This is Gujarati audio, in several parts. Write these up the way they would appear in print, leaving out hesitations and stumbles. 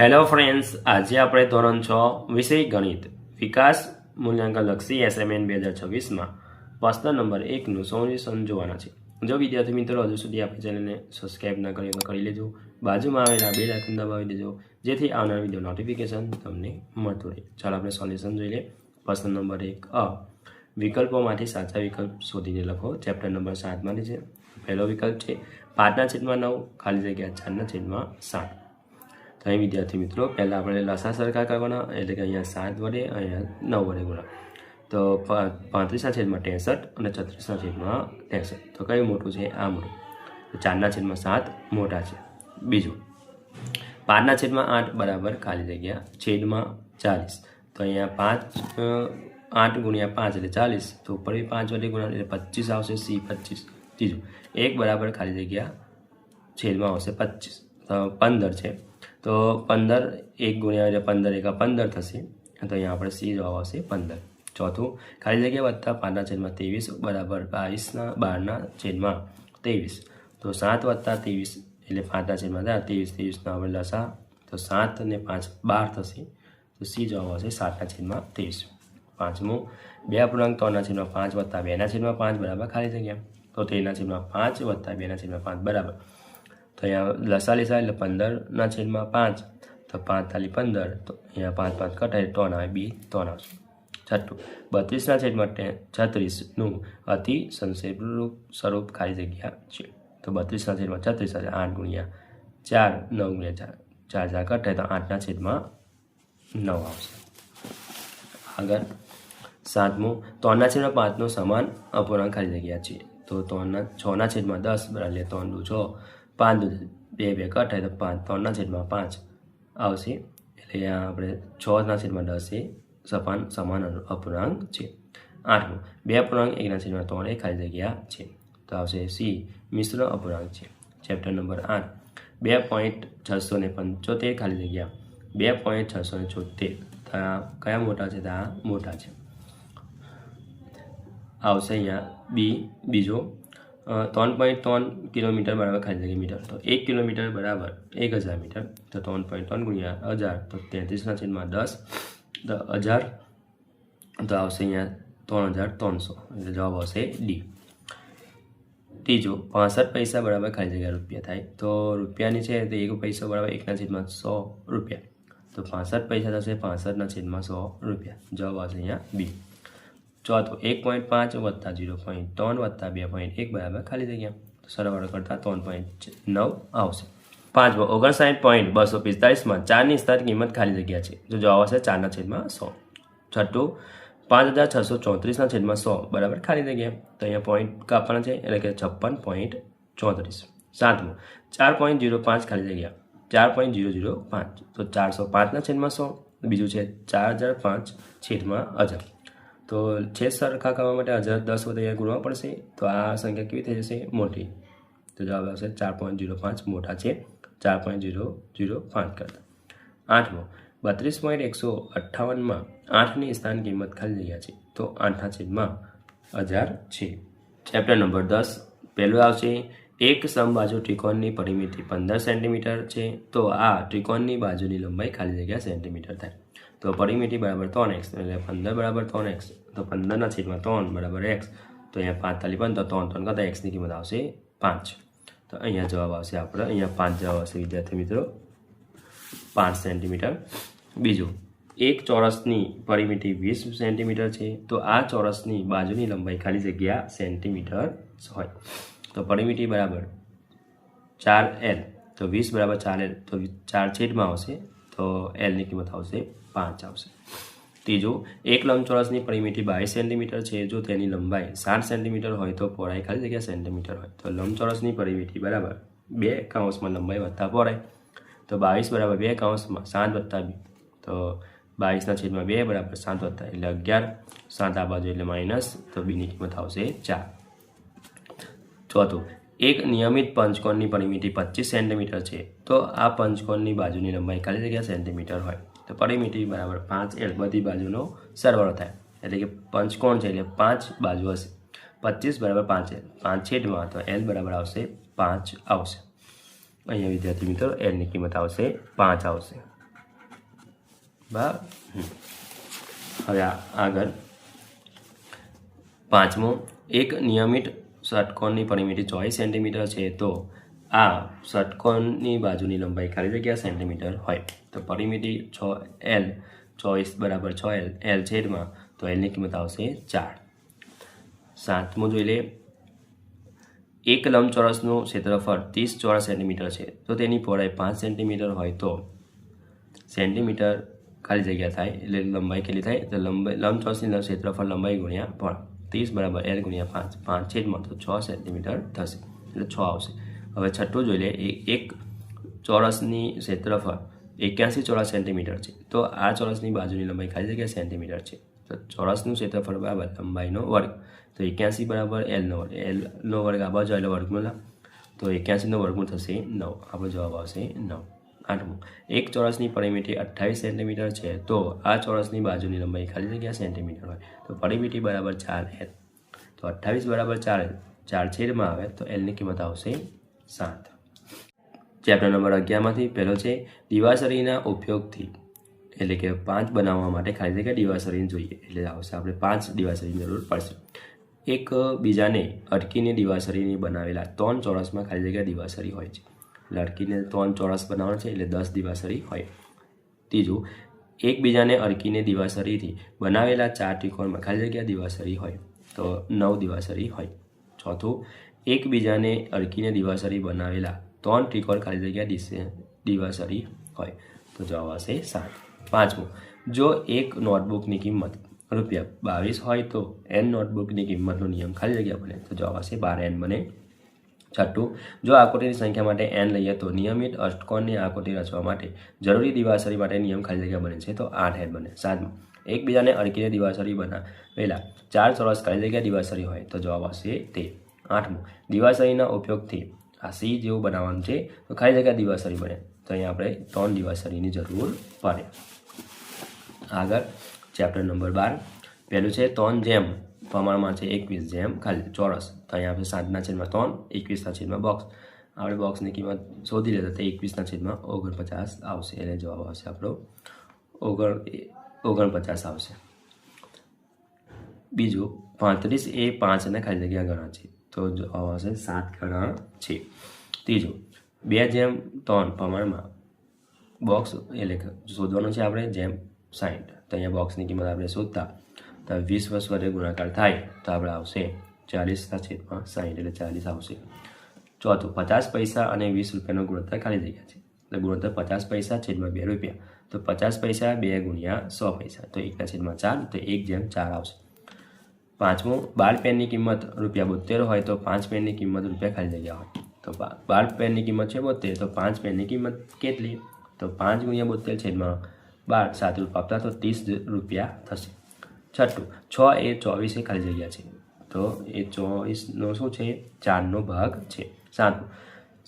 હેલો ફ્રેન્ડ્સ, આજે આપણે ધોરણ 6 વિષય ગણિત વિકાસ મૂલ્યાંકન લક્ષી એસાઇનમેન્ટ 2026માં પ્રશ્ન નંબર 1નું સોલ્યુશન જોવાના છે. જો વિદ્યાર્થી મિત્રો હજુ સુધી આપણી ચેનલને સબસ્ક્રાઇબ ના કરી તો કરી લેજો. બાજુમાં આવેલા બેલ આઇકન દબાવી દેજો જેથી આવનાર વિડીયો નોટિફિકેશન તમને મળતું રહે. ચાલો આપણે સોલ્યુશન જોઈ લઈએ. પ્રશ્ન નંબર 1 વિકલ્પોમાંથી સાચા વિકલ્પ શોધીને લખો. ચેપ્ટર નંબર 7 માંથી છે. પહેલો વિકલ્પ છે 5/9 ખાલી જગ્યા 4/7. તો અહીં વિદ્યાર્થી મિત્રો પહેલાં આપણે લસા સરખા કરવાના, એટલે કે અહીંયા 7 વડે અહીંયા 9 વડે ગુણા. તો 35/63 અને 36/63. તો કયું મોટું છે? આ મોટું. તો 4/7 મોટા છે. બીજું 5/8 બરાબર ખાલી જગ્યા છેદમાં 40. તો અહીંયા 8 ગુણ્યા 5 એટલે 40. તો ઉપર 5 વડે ગુણા એટલે 25 આવશે. સી 25. ત્રીજું 1 બરાબર ખાલી જગ્યા છેદમાં આવશે 25. તો 15 છે. તો 15 1 ગુણ્યા એટલે 15 એકા 15 થશે. તો અહીંયા આપણે સી જવાબ આવશે 15. ચોથું ખાલી જગ્યા વત્તા 5/23 બરાબર 12/23. તો 7 વત્તા 23 એટલે 5/23 આપણે લસા. તો 7 અને 5 12 થશે. તો સી જવાબ આવશે 7/23. પાંચમું 2.3/5 વત્તા 2/5 બરાબર ખાલી જગ્યા. તો 13/5 વત્તા 2/5 બરાબર. તો અહીંયા લસા લેસા એટલે 15/5. તો 5 તાલી 15. તો અહીંયા 5 5 કટાય 3 આવે. બી 3 આવશે. છઠ્ઠું 32/36નું અતિ સંક્ષેપરૂપ સ્વરૂપ ખાલી જગ્યા છે. તો 32/36 એટલે 8 ગુણ્યા 4 9 ગુણ્યા 4 4 કટાય તો 8/9 આવશે. આગળ સાતમું 3/5નો સમાન અપૂર્ણાંક ખાલી જગ્યા છે. તો 6/10 બરાબર 3 2 6 5 2 2 કટાય તો 3/5 આવશે. એટલે આપણે 6/10 એ સમાન અપૂર્ણાંક છે. આઠમું 2.1/3 એ ખાલી જગ્યા છે. તો આવશે સી મિશ્ર અપૂર્ણાંક છે. ચેપ્ટર નંબર 8 2.675 ખાલી જગ્યા 2.676. કયા મોટા છે? આ મોટા છે. આવશે અહીંયા બી બીજો 3.3 કિલોમીટર બરાબર ખાલી જગ્યા મીટર. તો 1 કિલોમીટર બરાબર 1000 મીટર. તો 3.3 ગુણ્યા 1000 તો 33/10. તો 1000 તો આવશે અહીંયા 3300. એટલે જવાબ આવશે ડી. ત્રીજો 65 પૈસા બરાબર ખાલી જગ્યા રૂપિયા થાય. તો રૂપિયાની છે તો 1 પૈસો બરાબર 1/100 રૂપિયા. તો 65 પૈસા થશે 65/100 રૂપિયા. જવાબ આવશે અહીંયા બી. ચોથું 1.5 વત્તા 0.3 વત્તા 2.1 બરાબર ખાલી જગ્યા. તો સરવાળો કરતાં 3.9 આવશે. પાંચમો 59.245માં 4ની સ્તર કિંમત ખાલી જગ્યા છે. તો જવાબ આવશે 4/100. છઠ્ઠું 5634/100 બરાબર ખાલી જગ્યા. તો અહીંયા પોઈન્ટ કાપવાના છે એટલે કે 56.34. સાતમું 4.05 ખાલી જગ્યા 4.005. તો 405/100. બીજું છે 4005/1000. તો છેદ સરખા કરવા માટે 1010 વડે ગુણવા પડશે. તો આ સંખ્યા કેવી થઈ જશે? મોટી. તો જવાબ આવશે 4.05 મોટા છે 4.005 કરતાં. આઠમો 32.158માં 8ની સ્થાન કિંમત ખાલી જગ્યા છે. તો 8/1000 છે. ચેપ્ટર નંબર 10 પહેલું આવશે એક સમબાજુ ત્રિકોણની પરિમિતિ 15 સેન્ટીમીટર છે. તો આ ત્રિકોણની બાજુની લંબાઈ ખાલી જગ્યા સેન્ટીમીટર થાય. તો પરિમિતિ બરાબર 3x એટલે 15 બરાબર 3x. તો 15/3 બરાબર x. તો અહીંયા 5 તાલી 15 તો 3 કરતાં xની કિંમત આવશે 5. તો અહીંયા જવાબ આવશે આપણે અહીંયા 5 જવાબ આવશે વિદ્યાર્થી મિત્રો 5 સેન્ટીમીટર. બીજું એક ચોરસની પરિમિતિ 20 સેન્ટીમીટર છે. તો આ ચોરસની બાજુની લંબાઈ ખાલી જગ્યા સેન્ટીમીટર હોય. તો પરિમિતિ બરાબર 4l. તો 20 બરાબર 4l. તો 4 છેદમાં આવશે. તો એલની કિંમત આવશે 5 આવશે. ત્રીજું એક લંબચોરસની પરિમિતિ 22 સેન્ટીમીટર છે. જો તેની લંબાઈ 60 સેન્ટીમીટર હોય તો પહોળાઈ ખાલી જગ્યા સેન્ટીમીટર હોય. તો લંબચોરસની પરિમિતિ બરાબર 2 કૌંસમાં લંબાઈ વત્તા પહોળાઈ. તો 22 બરાબર 2 કૌંસમાં 7 વત્તા 2. તો 22/2 બરાબર 7 વત્તા એટલે 11. 7 આ બાજુ એટલે માઇનસ. તો બીની કિંમત આવશે 4. ચોથું એક નિયમિત પંચકોણની પરિમિતિ 25 સેન્ટીમીટર છે. તો આ પંચકોણની બાજુની લંબાઈ ખાલી જગ્યા સેન્ટીમીટર હોય. તો પરિમિતિ બરાબર 5l. બધી બાજુનો સરવાળો થાય એટલે કે પંચકોણ છે એટલે 5 બાજુ હશે. 25 બરાબર 5l. 5 છેદમાં તો l બરાબર આવશે 5 આવશે. અહીંયા વિદ્યાર્થી મિત્રો એલની કિંમત આવશે 5 આવશે. બરાબર. હવે આગળ પાંચમો, એક નિયમિત ષટકોણની પરિમિતિ 24 સેન્ટીમીટર છે તો આ ષટકોણની બાજુની લંબાઈ ખાલી જગ્યા સેન્ટીમીટર હોય તો પરિમિતિ 6L 24 બરાબર 6L L છેદમાં તો Lની કિંમત આવશે 4. સાતમું જોઈ લે, એક લંબચોરસનું ક્ષેત્રફળ 30 ચોરસ સેન્ટીમીટર છે તો તેની પહોળાઈ 5 સેન્ટીમીટર હોય તો સેન્ટીમીટર ખાલી જગ્યા થાય એટલે લંબાઈ કેટલી થાય તો લંબચોરસની ક્ષેત્રફળ લંબાઈ ગુણ્યા પહોળાઈ 30 બરાબર L ગુણ્યા 5 5 છેદમાં તો 6 સેન્ટીમીટર થશે એટલે 6 આવશે. હવે છઠ્ઠું જોઈ લે, એક ચોરસની ક્ષેત્રફળ 81 ચોરસ સેન્ટીમીટર છે તો આ ચોરસની બાજુની લંબાઈ ખાલી જગ્યા સેન્ટીમીટર છે તો ચોરસનું ક્ષેત્રફળ બરાબર લંબાઈનો વર્ગ તો 81 બરાબર Lનો વર્ગ, Lનો વર્ગ આ બાજુ એટલે વર્ગમૂળ તો 81નો વર્ગમૂળ થશે 9. આપણો જવાબ આવશે 9. આઠમું, એક ચોરસની પરિમિતિ 28 સેન્ટીમીટર છે તો આ ચોરસની બાજુની લંબાઈ ખાલી જગ્યા સેન્ટીમીટર હોય તો પરિમિતિ બરાબર 4L તો 28 બરાબર 4L 4 છેદમાં આવે તો Lની કિંમત આવશે 7. ચેપ્ટર નંબર 11માંથી પહેલો છે દિવાસળીના ઉપયોગથી એટલે કે 5 બનાવવા માટે ખાલી જગ્યા દિવાસળી જોઈએ એટલે આવશે આપણે 5 દિવાસળીની જરૂર પડશે. એક બીજાને અટકીને દિવાસળીની બનાવેલા 3 ચોરસમાં ખાલી જગ્યા દિવાસળી હોય છે એટલે અટકીને 3 ચોરસ બનાવવાના છે એટલે 10 દિવાસળી હોય. ત્રીજું, એકબીજાને અટકીને દિવાસળીથી બનાવેલા 4 ત્રિકોણમાં ખાલી જગ્યા દિવાસળી હોય તો 9 દિવાસળી હોય. ચોથું, એકબીજાને અટકીને દિવાસળી બનાવેલા 3 ત્રિકોણ ખાલી જગ્યા દિવાસળી હોય તો જવાબ આવશે 7. પાંચમું, જો એક નોટબુકની કિંમત ₹22 હોય તો n નોટબુકની કિંમતનો નિયમ ખાલી જગ્યા બને તો જવાબ આવશે 12n બને. છઠ્ઠું, જો આકૃતિની સંખ્યા માટે n લઈએ તો નિયમિત અષ્ટકોણની આકૃતિ રચવા માટે જરૂરી દિવાસળી માટે નિયમ ખાલી જગ્યા બને છે તો 8n બને. સાતમું, એકબીજાને અડકીને દિવાસળી બનાવેલા 4 ચોરસ ખાલી જગ્યા દિવાસળી હોય તો જવાબ આવશે 13. આઠમું, દિવાસળીના ઉપયોગથી આ C જેવું બનાવવાનું છે તો ખાલી જગ્યા દિવાસળી બને તો અહીંયા આપણે 3 દિવાસળીની જરૂર પડે. આગળ ચેપ્ટર નંબર 12 પહેલું છે 3 જેમ પ્રમાણમાં છે 21 જેમ ખાલી ચોરસ તો અહીંયા આપણે 7/3 21/બોક્સ આપણે બોક્સની કિંમત શોધી લેતા તો 21/49 આવશે એટલે જવાબ આવશે આપણો 49 આવશે. બીજું 35 એ 5 ખાલી જગ્યા ગણા છે તો જવાબ આવશે 7 ગણા છે. ત્રીજું 2/3 પ્રમાણમાં બોક્સ એટલે શોધવાનું છે આપણે જેમ 60 તો અહીંયા બોક્સની કિંમત આપણે શોધતા તો 20 વડે ગુણાકાર થાય તો આપણે આવશે 40/60 એટલે 40 આવશે. ચોથું 50 પૈસા અને 20 રૂપિયાનો ગુણોત્તર ખાલી જગ્યા છે તો ગુણોત્તર 50 પૈસા છેદમાં 2 રૂપિયા તો 50 પૈસા 2 ગુણ્યા 100 પૈસા તો 1/4 તો 1/4 આવશે. પાંચમું 12 પેનની કિંમત ₹72 હોય તો 5 પેનની કિંમત રૂપિયા ખાલી જગ્યા હોય તો 12 પેનની કિંમત છે 72 તો 5 પેનની કિંમત કેટલી તો 5 ગુણ્યા 72 છેદમાં 12 7 રૂપિયા આપતા તો 30 રૂપિયા થશે. છઠ્ઠું 6 એ 24 એ ખાલી જગ્યા છે તો એ 24નો શું છે 4નો ભાગ છે. સાતમું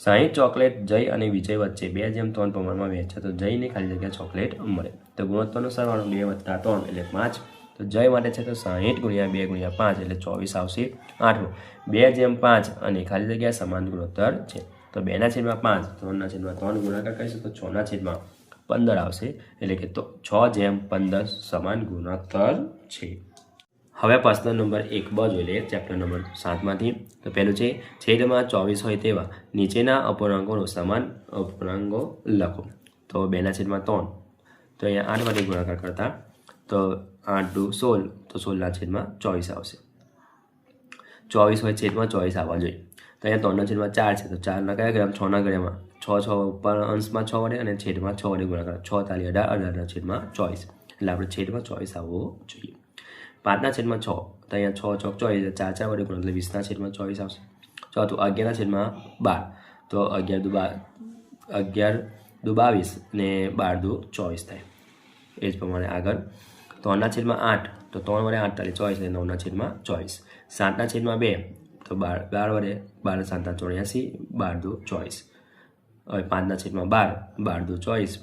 60 ચોકલેટ જય અને વિજય વચ્ચે 2/3 પ્રમાણમાં વહેંચે તો જયને ખાલી જગ્યા ચોકલેટ મળે તો ગુણોત્તરનો સરવાળો 2 + 3 એટલે 5 તો જય માટે છે તો 60 ગુણ્યા 2 ગુણ્યા 5 એટલે 24 આવશે. આઠમું 2/5 અને ખાલી જગ્યા સમાન ગુણોત્તર છે તો 2/5 3/3 ગુણાકાર કરીશું તો 6/15 આવશે એટલે કે તો 6/15 સમાન ગુણોત્તર છે. હવે પ્રશ્ન નંબર 1 બ જોઈ લઈએ ચેપ્ટર નંબર 7માંથી તો પહેલું છે છેદમાં 24 હોય તેવા નીચેના અપૂર્ણાંકોનો સમાન અપૂર્ણાંકો લખો તો 2/3 તો અહીંયા 8 વડે ગુણાકાર કરતા તો 8 × 16 તો 16/24 આવશે. 24 હોય છેદમાં 24 આવવા જોઈએ તો અહીંયા 3/4 છે તો 4ના કયા ગ્રામ 6ના ગ્રામમાં 6 ઉપર અંશમાં 6 વડે અને છેદમાં 6 વડે ગુણાકાર 6 તાલી 18 18/24 એટલે આપણે છેદમાં 24 આવવો જોઈએ. 5/6 તો અહીંયા 6 ચોક 24 4 4 વડે ગુણો એટલે 20/24 આવશે. ચોથું 11/12 તો 11 દુ 22 ને 12 દુ 24 થાય. એ જ પ્રમાણે આગળ 3/8 તો 3 વડે 8 તાલી 24 એટલે 9/24. 7/2 તો 12 વડે 12 7 84 12 દુ 24. હવે 5/12 12 દુ 24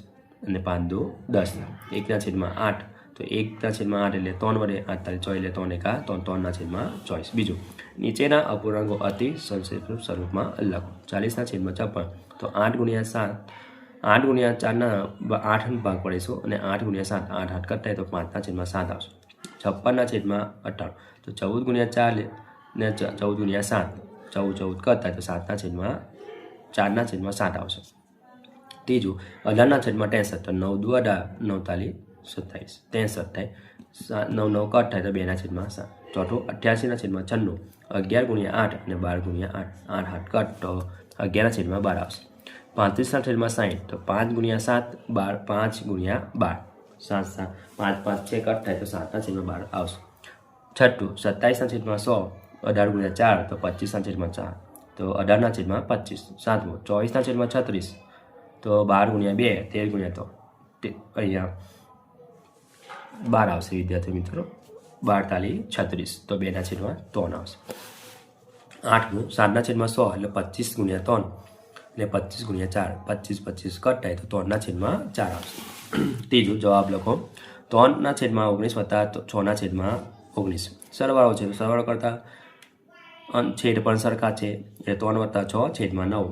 અને 5 દુ 10. 1/8 તો 1/8 એટલે 3 વડે 8 તાલી 24 એટલે 3 એકા 3/24. બીજું નીચેના અપૂર્ણાંકો અતિ સંક્ષિપ્ત સ્વરૂપમાં લખો 40/56 તો 8 × 7 8 ગુણ્યા 4ના 8 ભાગ પાડીશું અને 8 ગુણ્યા 7 8 8 કરતા તો 5/7 આવશે. 56/58 તો 14 ગુણ્યા 4 ને 14 ગુણ્યા 7 14 કરતા તો 4/7 આવશે. ત્રીજું 18/63 તો 9 દુ 18 9 તાલી 27 63 થાય. 9 9 કટ થાય તો 2/7. ચોથું 88/96 11 ગુણ્યા 8 અને 12 ગુણ્યા 8 8 8 કટ તો 11/12 આવશે. 35/60 તો 5 ગુણ્યા 7 5 ગુણ્યા 12 7 7 5 5 6 કટ થાય તો 7/12 આવશે. છઠ્ઠું 27/100 18 ગુણ્યા 4 તો 25/4 તો 18/25. સાતમું 24/36 તો 12 ગુણ્યા 2 13 ગુણ્યા 3 અહીંયા 12 આવશે વિદ્યાર્થી મિત્રો. 12 તાલી 36 તો 2/3 આવશે. આઠમું 7/100 એટલે 25 ગુણ્યા 3 એટલે 25 ગુણ્યા 4 25 25 કટ થાય તો 3/4 આવશે. ત્રીજું જવાબ લખો 3/19 વત્તા 6/19 સરવાળો છે તો સરવાળો કરતા છેદ પણ સરખા છે એટલે 3 + 6/9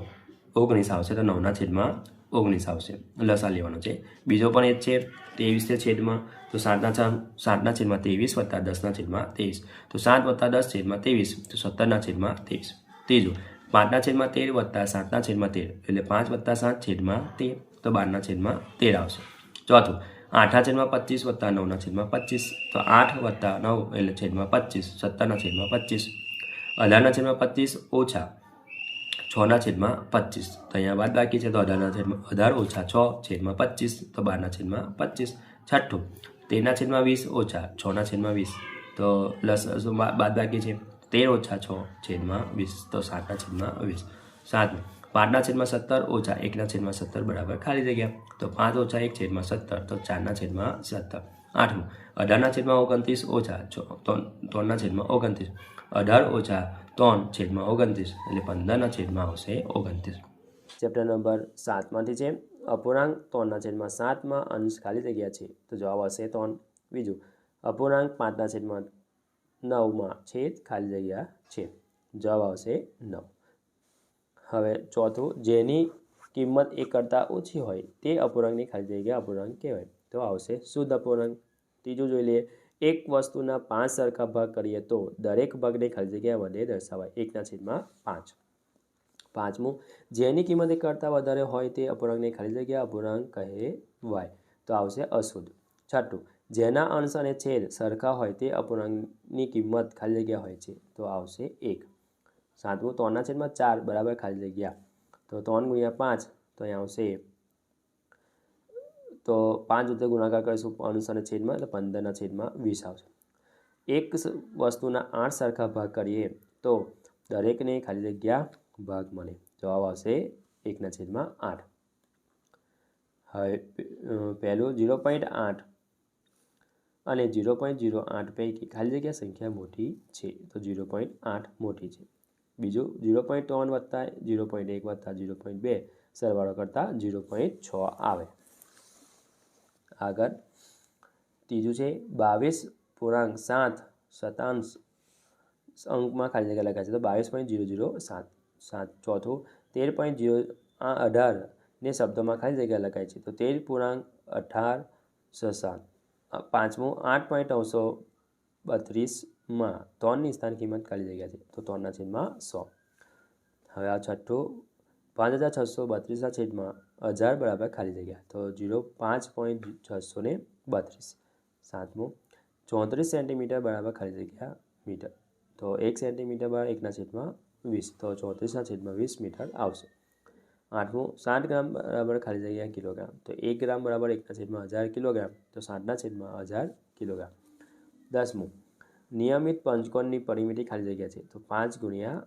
19 આવશે તો 9/19 આવશે. લસા લેવાનો છે. બીજો પણ એ જ છે 23 છે છેદમાં તો 7/23 વત્તા 10/23 તો 7 + 10/23 તો 17/23. ત્રીજું 5/13 વત્તા 7/13 એટલે 5 + 7/13 તો 12/13 આવશે. ચોથું 8/25 વત્તા 9/25 તો 8 વત્તા 9 એટલે છેદમાં 25 17/25. 18/25 ઓછા 6/25 તો અહીંયા બાદ બાકી છે તો 18 ઓછા 6/25 તો 12/25. છઠ્ઠું 13/20 ઓછા 6/20 તો બાદ બાકી છે 13 ઓછા 6/20 તો 7/20. સાતમું 5/17 ઓછા 1/17 બરાબર ખાલી જગ્યા તો 5 ઓછા 1/17 તો 4/17. આઠમું 18/29 ઓછા 3/29 18 ઓછા 3/29 એટલે 15/29 આવશે. ચેપ્ટર નંબર 7માંથી છે અપૂર્ણાંક 3/7 અંશ ખાલી જગ્યા છે તો જવાબ આવશે 3. બીજું અપૂર્ણાંક 5/9 છેદ ખાલી જગ્યા છે જવાબ આવશે 9. હવે ચોથું જેની કિંમત 1 કરતાં ઓછી હોય તે અપૂર્ણાંકની ખાલી જગ્યા અપૂર્ણાંક કહેવાય તો આવશે શુદ્ધ અપૂર્ણાંક. ત્રીજું જોઈ લઈએ એક વસ્તુના 5 સરખા ભાગ કરીએ તો દરેક ભાગને ખાલી જગ્યા વડે દર્શાવાય 1/5. પાંચમું જેની કિંમત 1 કરતાં વધારે હોય તે અપૂર્ણાંકની ખાલી જગ્યા અપૂર્ણાંક કહેવાય તો આવશે અશુદ્ધ. છઠ્ઠું જેના અંશ અને છેદ સરખા હોય તે અપૂર્ણાંકની કિંમત ખાલી જગ્યા હોય છે તો આવશે 1. સાતમું 3/4 બરાબર ખાલી જગ્યા તો 3 ગુણ્યા 5 તો અહીંયા આવશે તો 5 વડે ગુણાકાર કરીશું અંશ અને છેદમાં એટલે 15/20 આવશે. એક વસ્તુના 8 સરખા ભાગ કરીએ તો દરેકને ખાલી જગ્યા ભાગ મળે જવાબ આવશે 1/8. હવે પહેલું 0.8 અને 0.08 પૈકી ખાલી જગ્યા સંખ્યા મોટી છે તો 0.8 મોટી છે. બીજું 0.3 વત્તા 0.1 વત્તા 0.2 સરવાળો કરતાં 0.6 આવે. આગળ ત્રીજું છે 22.7 અંકમાં ખાલી જગ્યા લખાય છે તો 22.007. ચોથું 13.018 ને શબ્દોમાં ખાલી જગ્યા લખાય છે તો 13.1867. પાંચમું 8.932માં 3ની સ્થાન કિંમત ખાલી જગ્યા છે તો 3/100. હવે આ છઠ્ઠું 5632/1000 બરાબર ખાલી જગ્યા તો 5.632. સાતમું 34 સેન્ટીમીટર બરાબર ખાલી જગ્યા મીટર તો 1 સેન્ટીમીટર બરાબર 1/20 તો 34/20 મીટર આવશે. આઠમું 60 ગ્રામ બરાબર ખાલી જગ્યા કિલોગ્રામ તો 1 ગ્રામ બરાબર 1/1000 કિલોગ્રામ તો 60/1000 કિલોગ્રામ. દસમું નિયમિત પંચકોણની પરિમિતિ ખાલી જગ્યા છે તો 5 ગુણ્યા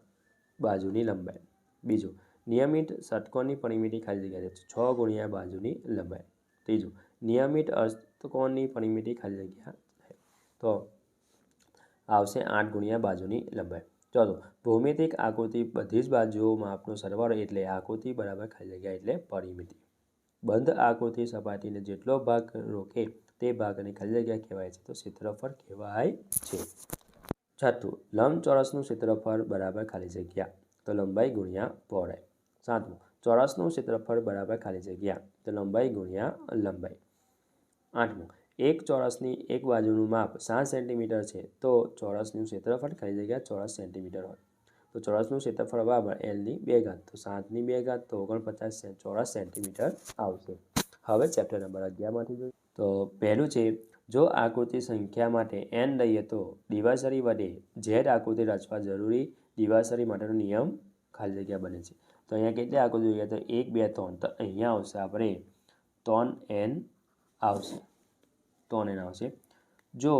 બાજુની લંબાઈ. બીજું નિયમિત ષટકોણની પરિમિતિ ખાલી જગ્યા છે 6 ગુણ્યા બાજુની લંબાઈ. ત્રીજું નિયમિત અષ્ટકોણની પરિમિતિ ખાલી જગ્યા તો આવશે 8 ગુણ્યા બાજુની લંબાઈ. ચોથું ભૌમિતિક આકૃતિ બધી જ બાજુઓ માપનો સરવાળો એટલે આકૃતિ બરાબર ખાલી જગ્યા એટલે પરિમિતિ. બંધ આકૃતિ સપાટીને જેટલો ભાગ રોકે તે ભાગને ખાલી જગ્યા કહેવાય છે તો ક્ષેત્રફળ કહેવાય છે. છઠ્ઠું લંબચોરસનું ક્ષેત્રફળ બરાબર ખાલી જગ્યા તો લંબાઈ ગુણ્યા પહોળાઈ. સાતમું ચોરસનું ક્ષેત્રફળ બરાબર ખાલી જગ્યા, તો લંબાઈ ગુણ્યા લંબાઈ. 8મું, એક ચોરસની એક બાજુનું માપ 7 સેન્ટીમીટર છે, તો ચોરસનું ક્ષેત્રફળ ખાલી જગ્યા ચોરસ સેન્ટીમીટર હોય, તો ચોરસનું ક્ષેત્રફળ બરાબર L ની 2 ઘાત, તો 7ની 2 ઘાત તો 49 ચોરસ સેન્ટીમીટર આવશે. હવે ચેપ્ટર નંબર 11માંથી જોઈએ. તો પહેલું છે, જો આકૃતિ સંખ્યા માટે n લઈએ તો દિવાસળી વડે z આકૃતિ રચવા જરૂરી દિવાસળી માટેનો નિયમ ખાલી જગ્યા બને છે. તો અહીંયા કેટલી આકૃતિ જોઈએ તો 1 2 3, તો અહીંયા આવશે આપણે 3n આવશે, 3n આવશે. જો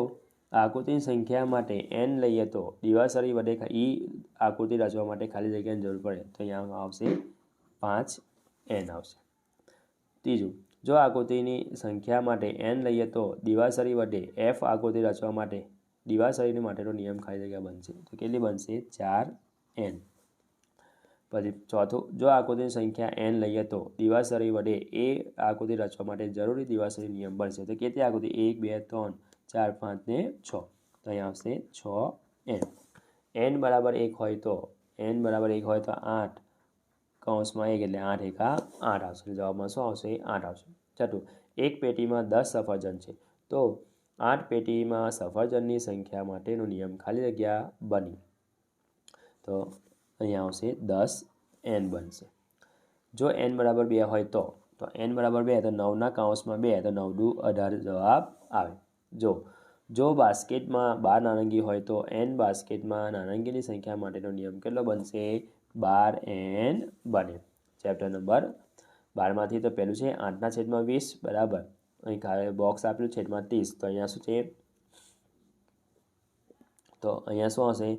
આકૃતિની સંખ્યા માટે n લઈએ તો દિવાસળી વડે આકૃતિ રચવા માટે ખાલી જગ્યાની જરૂર પડે, તો અહીંયા આવશે 5n આવશે. ત્રીજું, જો આકૃતિની સંખ્યા માટે n લઈએ તો દિવાસળી વડે f આકૃતિ રચવા માટે દિવાસળી માટેનો નિયમ ખાલી જગ્યા બનશે, તો કેટલી બનશે 4n. પછી ચોથું, જો આકૃતિની સંખ્યા n લઈએ તો દિવાસળી વડે એ આકૃતિ રચવા માટે જરૂરી દિવાસળી નિયમ બનશે, તો કેટલી આકૃતિ 1 2 3 4 5 ને 6, તો અહીંયા આવશે 6n. n બરાબર 1 હોય તો 8 કૌંસમાં 1 એટલે 8 એકા 8 આવશે, જવાબમાં શું આવશે 8 આવશે. છઠ્ઠું, એક પેટીમાં 10 સફરજન છે, તો 8 પેટીમાં સફરજનની સંખ્યા માટેનો નિયમ ખાલી જગ્યા બની, તો અહીંયા આવશે 10n બનશે. જો n બરાબર 2 હોય તો n બરાબર 2 તો 9ના કૌંસમાં 2, તો 9 દુ 18 જવાબ આવે. જો બાસ્કેટમાં 12 નારંગી હોય તો n બાસ્કેટમાં નારંગીની સંખ્યા માટેનો નિયમ કેટલો બનશે 12n બને. ચેપ્ટર નંબર 12માંથી તો પહેલું છે 8/20 બરાબર, અહીં બોક્સ આપ્યું છેદમાં 30, તો અહીંયા શું છે, તો અહીંયા શું હશે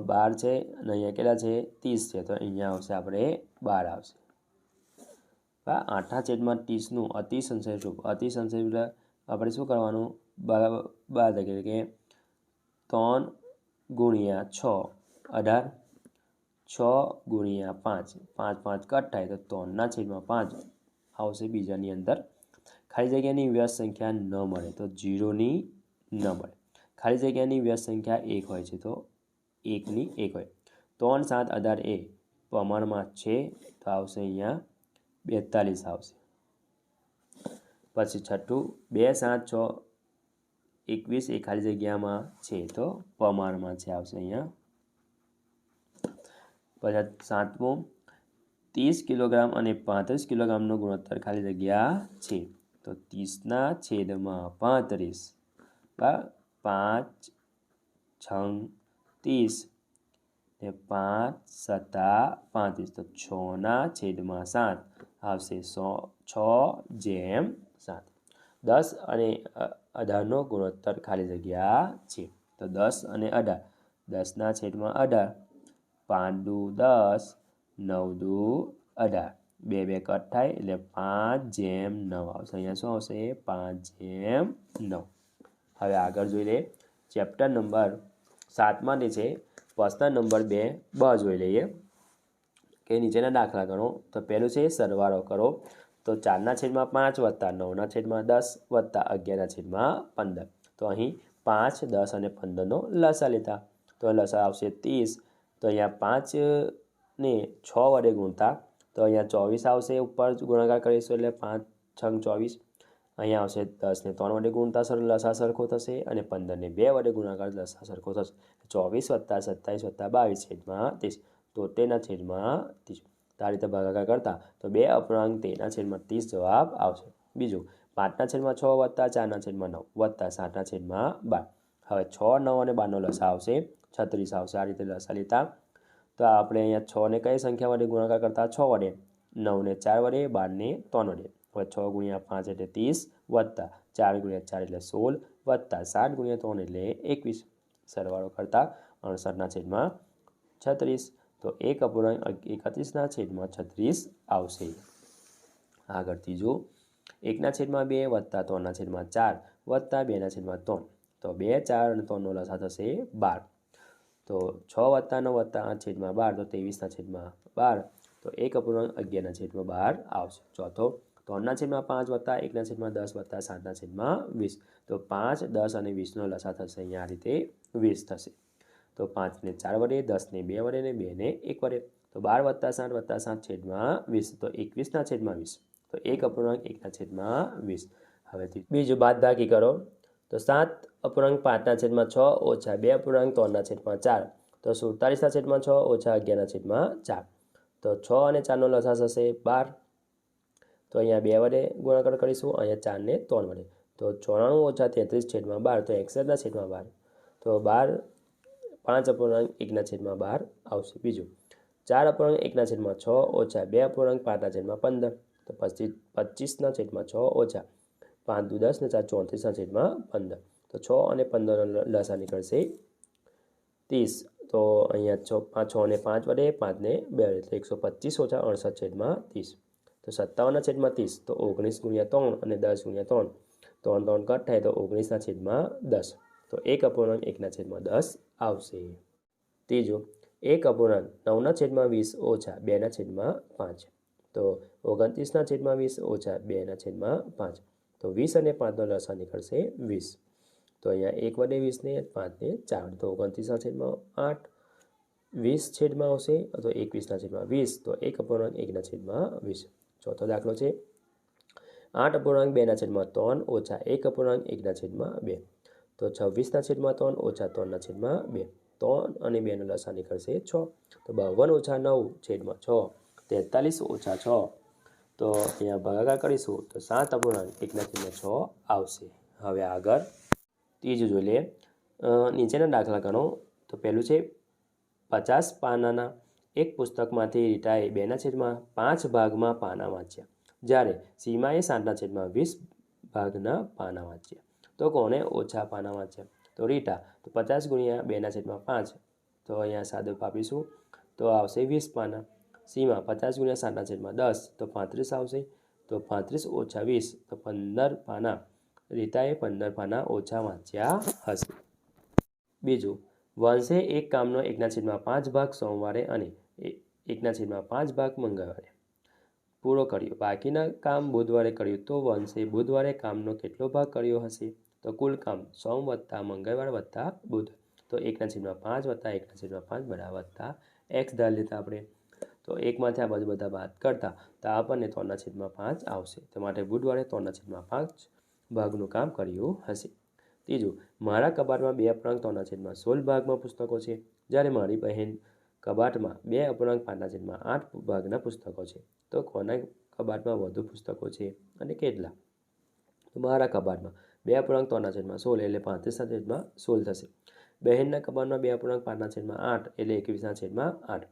12 છે અને અહીંયા કેટલા છે 30 છે, તો અહીંયા આવશે આપણે 12 આવશે. 8/30નું અતિસંશય રૂપ, અતિસંશય રૂપ આપણે શું કરવાનું બાદ એટલે કે 3 ગુણ્યા 6 18, 6 ગુણ્યા 5 5 5 કટ થાય તો 3/5 આવશે. બીજાની અંદર ખાલી જગ્યાની વ્યસ્ત સંખ્યા ન મળે તો 0ની ન મળે. ખાલી જગ્યાની વ્યસ્ત સંખ્યા 1 હોય છે તો 1ની 1 હોય. 3 7 18 એ પ્રમાણમાં છે, તો આવશે અહીંયા 42 આવશે. પછી છઠ્ઠું, 2 7 6 21 એ ખાલી જગ્યામાં છે તો પ્રમાણમાં છે, આવશે અહીંયા. પછી સાતમું, 30 કિલોગ્રામ અને 35 કિલોગ્રામનો ગુણોત્તર ખાલી જગ્યા છે, તો 30/35 5 6 30 ને 5 7 35, તો 6/7 આવશે 6/7. 10 અને 18નો ગુણોત્તર ખાલી જગ્યા છે, તો 10 અને 18, 10/18 5 દુ 10 9 દુ 18, 2 2 કટ થાય એટલે 5/9 આવશે. અહીંયા શું આવશે 5/9. હવે આગળ જોઈ લે ચેપ્ટર નંબર 7માંથી છે પ્રશ્ન નંબર 2 બ જોઈ લઈએ કે નીચેના દાખલા ગણો. તો પહેલું છે સરવાળો કરો, તો 4/5 વત્તા 9/10 વત્તા 11/15, તો અહીં 5 10 અને 15નો લસા લેતા, તો લસા આવશે 30, તો અહીંયા 5ને 6 વડે ગુણતા, તો અહીંયા 24 આવશે, ઉપર ગુણાકાર કરીશું એટલે 5 6 24. અહીંયા આવશે 10ને 3 વડે ગુણતા લસા સરખો થશે અને 15ને 2 વડે ગુણાકાર લસા સરખો થશે. 24 + 27 + 22/30, 73/30. આ રીતે ભાગાકાર કરતા તો 2 અપૂર્ણાંક 13/30 જવાબ આવશે. બીજું 5/6 વત્તા 4/9 વત્તા 7/12. હવે 6 9 અને 12નો લસા આવશે 36 આવશે. આ રીતે લસા લેતા તો આપણે અહીંયા 6ને કઈ સંખ્યા વડે ગુણાકાર કરતા 6 વડે, 9ને 4 વડે, 12ને 3 વડે. હવે 6 × 5 એટલે 30 વત્તા 4 × 4 એટલે 16 વત્તા 7 × 3 એટલે 21. સરવાળો કરતા 68/36, તો 1 અપૂર્ણાંક 31/36 આવશે. આગળ ત્રીજું 1/2 વત્તા 3/4 વત્તા 2/3, તો 2 4 અને 3નો લસા થશે 12, તો 6 વત્તા 9 વત્તા 8/12, તો 23/12, તો 1 અપૂર્ણાંક 11/12 આવશે. ચોથો 3/5 વત્તા 1/10 વત્તા 7/20, તો 5 10 અને 20નો લસા થશે અહીંયા આ રીતે 20 થશે. તો 5 ને 4 વડે, 10 ને 2 વડે ને 2 ને 1 વડે. તો 12 + 7 + 7 છેદમાં 20. તો 21 છેદમાં 20. તો 1 અપૂર્ણાંક 1 છેદમાં 20. હવે બીજું બાદબાકી કરો તો 7 અપૂર્ણાંક 5 છેદમાં 6 ઓછા 2 અપૂર્ણાંક 3 છેદમાં 4. તો 47 છેદમાં 6 ઓછા 11 છેદમાં 4. તો 6 અને 4નો લસાઅ થશે 12. તો અહીંયા 2 વડે ગુણાકાર કરીશું, અહીંયા 4 ને 3 વડે. તો 94 ઓછા 33 છેદમાં 12. તો 61 છેદમાં 12. તો 12 5 અપૂર્ણાંક 1 છેદમાં 12 આવશે. બીજું 4 અપૂર્ણાંક 1 છેદમાં 6 ઓછા 2 અપૂર્ણાંક 5 છેદમાં 15. તો 25 છેદમાં 6 ઓછા 5 દુ 10 ને 4 34 છેદમાં 15. તો 6 અને 15નો લસાઅ નીકળશે 30. તો અહીંયા 6 ને 5 વડે, 5 ને 2 વડે. એટલે 125 ઓછા 68 છેદમાં 30. તો 57 છેદમાં 30. તો 19 ગુણ્યા 3 અને 10 ગુણ્યા 3. 3 3 કટ થાય તો 19 છેદમાં 10. તો 1 અપૂર્ણાંક 1 છેદમાં 10 આવશે. ત્રીજું 1 અપૂર્ણાંક 9 છેદમાં 20 ઓછા 2 છેદમાં 5. તો 29 છેદમાં 20 ઓછા 2 છેદમાં 5. તો 20 અને 5નો લસાઅ નીકળશે 20. તો અહીંયા 1 વડે 20 ને 5 ને 4 વડે. તો 29 છેદમાં 8. 20 છેદમાં આવશે તો 21 છેદમાં 20. તો 1 અપૂર્ણાંક 1 છેદમાં 20. ચોથો દાખલો છે 8 અપૂર્ણાંક 2 છેદમાં 3 ઓછા 1 અપૂર્ણાંક 1 છેદમાં 2. તો 26 છેદમાં 3 ઓછા 3 છેદમાં 2. 3 અને 2નો લસાઅ નીકળશે 6. તો 52 ઓછા 9 છેદમાં 6. 43 ઓછા 6. તો અહીંયા ભાગાકાર કરીશું તો 7 અપૂર્ણાંક 1 છેદમાં 6 આવશે. હવે આગળ ત્રીજું જોઈ લઈએ. નીચેના દાખલા ગણો. તો પહેલું છે 50 પાનાના એક પુસ્તકમાંથી રીટાએ 2/5 ભાગમાં પાના વાંચ્યા, જ્યારે સીમાએ 7/20 ભાગના પાના વાંચ્યા. તો કોને ઓછા પાના વાંચ્યા? તો રીટા. તો 50 ગુણ્યા 2/5. તો અહીંયા સાદું આપીશું તો આવશે 20 પાના. સીમા 50 ગુણ્યા 7/10. તો 35 આવશે. તો 35 ઓછા 20. તો 15 પાના. રીટાએ 15 પાના ઓછા વાંચ્યા હશે. બીજું વંશે એક કામનો 1/5 ભાગ સોમવારે અને 1/5 ભાગ મંગળવારે પૂરો કર્યો. બાકીના કામ બુધવારે કર્યું. તો વંશે બુધવારે કામનો કેટલો ભાગ કર્યો હશે? તો કુલ કામ સોમ વત્તા મંગળવાર વત્તા બુધ. તો 1/5 વત્તા 1/5 બરાબર x ધારી લીધા આપણે. તો એકમાંથી આ બાજુ બધા બાદ કરતા તો આપણને 3/5 આવશે. તો માટે બુધવારે 3/5 ભાગનું કામ કર્યું હશે. ત્રીજું મારા કબાટમાં 2 અપૂર્ણાંક 3/16 ભાગમાં પુસ્તકો છે, જ્યારે મારી બહેન કબાટમાં 2 અપૂર્ણાંક 5/8 ભાગના પુસ્તકો છે. તો કોના કબાટમાં વધુ પુસ્તકો છે અને કેટલા? તો મારા કબાટમાં 2 અપૂર્ણાંક 3/16 એટલે 35/16 થશે. બહેનના કબાટમાં 2 અપૂર્ણાંક 5/8 એટલે 21/8.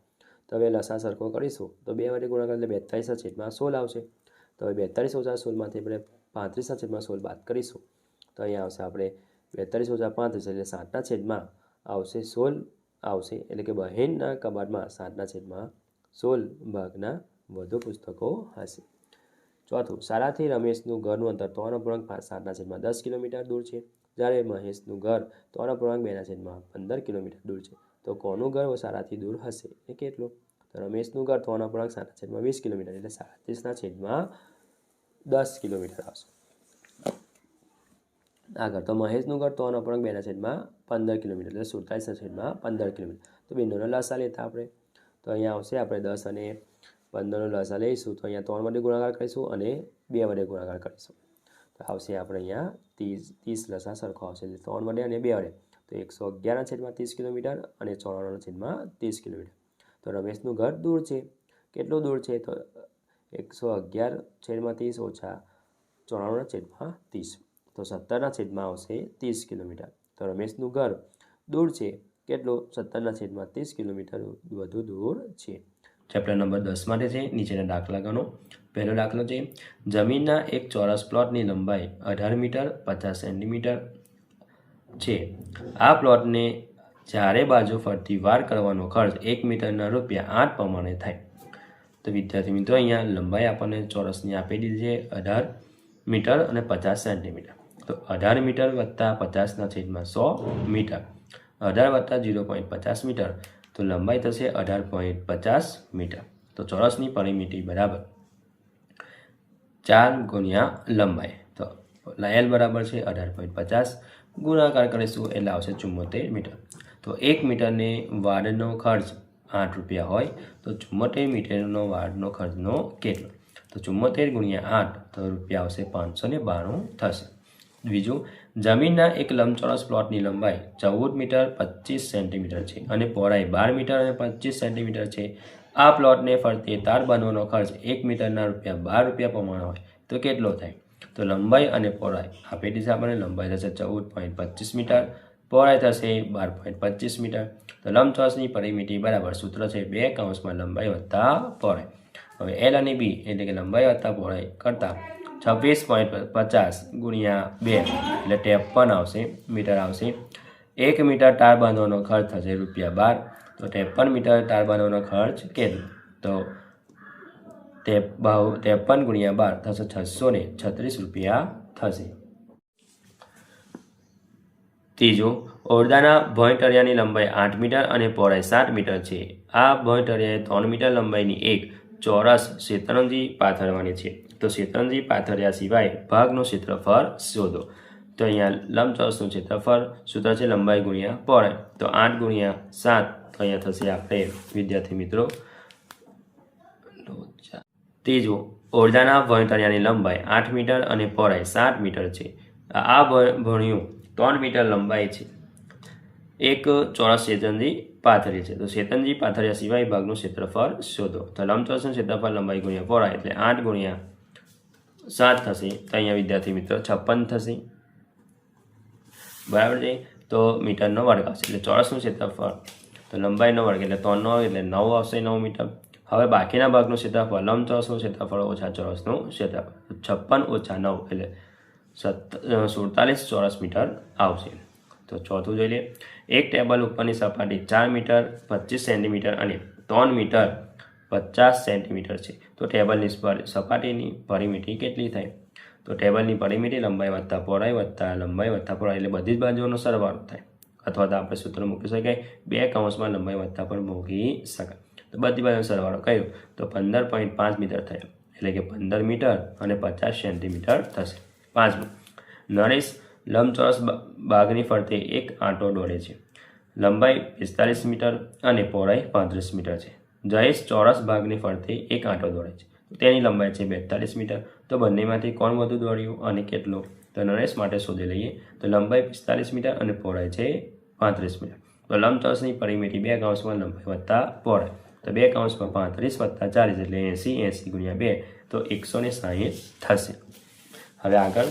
તો હવે લસાઅ સરખો કરીશું તો 2 વડે ગુણાકાર એટલે 42/16 આવશે. તો હવે 42 ઓછા 16માંથી આપણે 35/16 બાદ કરીશું. તો અહીંયા આવશે આપણે 42 ઓછા 35 એટલે 7/16 આવશે 16 આવશે. એટલે કે બહેનના કબાટમાં 7/16 ભાગના વધુ પુસ્તકો હશે. ચોથું શાળાથી રમેશનું ઘરનું અંતર 3.7/10 કિલોમીટર દૂર છે, જ્યારે મહેશનું ઘર 3.2/15 કિલોમીટર દૂર છે. તો કોનું ઘર શાળાથી દૂર હશે એ કેટલું? તો રમેશનું ઘર 3.7/20 કિલોમીટર એટલે 37/10 કિલોમીટર આવશે. આગળ તો મહેશનું ઘર 3.2/15 કિલોમીટર એટલે 47/15 કિલોમીટર. તો બંનેનો લસાઅ લેતા આપણે તો અહીંયા આવશે આપણે 10 અને 15નો લસાઅ લઈશું તો અહીંયા 3 વડે ગુણાકાર કરીશું અને 2 વડે ગુણાકાર કરીશું. તો આવશે આપણે અહીંયા 30 લસાઅ સરખો આવશે એટલે 3 વડે અને 2 વડે. તો 111/30 કિલોમીટર અને 94/30 કિલોમીટર. તો રમેશનું ઘર દૂર છે. કેટલું દૂર છે? તો 111/30 ઓછા 94/30. તો 17/30 આવશે 30 કિલોમીટર. તો રમેશનું ઘર દૂર છે કેટલું? 17/30 કિલોમીટર વધુ દૂર છે. ચેપ્ટર નંબર 10 માટે છે. નીચેના દાખલા ગણો. પહેલો દાખલો છે જમીનના એક ચોરસ પ્લોટની લંબાઈ 18 મીટર 50 સેન્ટીમીટર છે. આ પ્લોટને ચારે બાજુ ફરતી વાર કરવાનો ખર્ચ 1 મીટરના રૂપિયા 8 પ્રમાણે થાય. તો વિદ્યાર્થી મિત્રો અહીંયા લંબાઈ આપણને ચોરસની આપી દીધી છે 18 મીટર અને 50 સેન્ટીમીટર. તો 18 મીટર વત્તા 50/100 મીટર. 18 વત્તા 0.50 મીટર. તો લંબાઈ થશે 18.50 મીટર. તો ચોરસની પરિમિતિ બરાબર 4 ગુણ્યા લંબાઈ. તો L બરાબર છે 18.50 ગુણાકાર કરીશું એટલે આવશે 74 મીટર. તો 1 મીટરને વાડનો ખર્ચ 8 રૂપિયા હોય તો 74 મીટરનો વાડનો ખર્ચનો કેટલો? તો 74 ગુણ્યા 8 તો રૂપિયા આવશે 592 થશે. બીજું, જમીનના એક લંબચોરસ પ્લોટની લંબાઈ 14 મીટર 25 સેન્ટીમીટર છે અને પહોળાઈ 12 મીટર અને 25 સેન્ટીમીટર છે. આ પ્લોટને ફરતે તાર બાંધવાનો ખર્ચ 1 મીટરના ₹12 પ્રમાણે હોય તો કેટલો થાય? તો લંબાઈ અને પહોળાઈ આપેલી છે આપણને. લંબાઈ થશે 14.25 મીટર, પહોળાઈ થશે 12.25 મીટર. તો લંબચોરસની પરિમિતિ બરાબર સૂત્ર છે 2 કૌંસમાં લંબાઈ વત્તા પહોળાઈ. હવે એલ અને બી એટલે કે લંબાઈ વત્તા પહોળાઈ કરતાં 26.50 ગુણ્યા 2 એટલે 53 આવશે મીટર આવશે. 1 મીટર તાર બાંધવાનો ખર્ચ થશે ₹12. તો 53 મીટર તાર બાંધવાનો ખર્ચ કેટલો? તો 53 ગુણ્યા 12 થશે 636 રૂપિયા થશે. ત્રીજું, ઓરડાના ભોંયતળિયાની લંબાઈ 8 મીટર અને પહોળાઈ 7 મીટર છે. આ ભોંયતળિયાએ 3 મીટર લંબાઈની એક ચોરસ શેતરંજી પાથરવાની છે. તો શેતરંજી પાથર્યા સિવાય ભાગનું ક્ષેત્રફળ શોધો. તો અહીંયા લંબચોરસનું ક્ષેત્રફળ સૂત્ર છે લંબાઈ ગુણ્યા પહોળાઈ. તો 8 ગુણ્યા 7 તો અહીંયા થશે આપણે વિદ્યાર્થી મિત્રો. ત્રીજું, ઓરડાના ભોંયતળિયાની લંબાઈ 8 મીટર અને પહોળાઈ 7 મીટર છે. આ ભોંયુ 3 મીટર લંબાઈ છે. એક ચોરસ શેતરંજી પાથરી છે. તો શેતરંજી પાથર્યા સિવાય ભાગનું ક્ષેત્રફળ શોધો. તો લંબચોરસનું ક્ષેત્રફળ લંબાઈ ગુણ્યા પહોળાઈ એટલે 8 ગુણ્યા 7 થશે. તો અહીંયા વિદ્યાર્થી મિત્રો 56 થશે. બરાબર છે. તો મીટરનો વર્ગ આવશે એટલે ચોરસનું ક્ષેત્રફળ તો લંબાઈનો વર્ગ એટલે 3 એટલે 9 આવશે 9 મીટર. હવે બાકીના ભાગનું ક્ષેત્રફળ લંબચોરસનું ક્ષેત્રફળ ઓછા ચોરસનું ક્ષેત્રફળ 56 ઓછા 9 એટલે 47 ચોરસ મીટર આવશે. તો ચોથું જોઈ લઈએ. એક ટેબલ ઉપરની સપાટી 4 મીટર 25 સેન્ટીમીટર અને 3 મીટર 50 સેન્ટીમીટર છે. તો ટેબલની સપાટીની પરિમિતિ કેટલી થાય? તો ટેબલની પરિમિતિ લંબાઈ વત્તા પહોળાઈ વત્તા લંબાઈ વત્તા પહોળાઈ એટલે બધી જ બાજુઓનો સરવાળો થાય. અથવા તો આપણે સૂત્ર મૂકી શકાય 2 કૌંસમાં લંબાઈ વત્તા પણ મૂકી શકાય. તો બધી બાજુનો સરવાળો કયો? તો 15.5 મીટર થયો એટલે કે 15 મીટર અને 50 સેન્ટીમીટર થશે. 5મું, નરેશ લંબચોરસ બાગની ફરતે એક આંટો દોડે છે. લંબાઈ 45 મીટર અને પહોળાઈ 35 મીટર છે. જયેશ ચોરસ ભાગની ફરતે એક આંટો દોડે છે. તેની લંબાઈ છે 42 મીટર. તો બંનેમાંથી કોણ વધુ દોડ્યું અને કેટલો? તો નરેશ માટે શોધી લઈએ. તો લંબાઈ 45 મીટર અને પહોળાઈ છે 35 મીટર. તો લંબચોરસની પરિમિતિ 2 કૌંસમાં લંબાઈ વત્તા પહોળાઈ. તો 2 કૌંસમાં 35 વત્તા 40 એટલે 80 ગુણ્યા 2 તો 160 થશે. હવે આગળ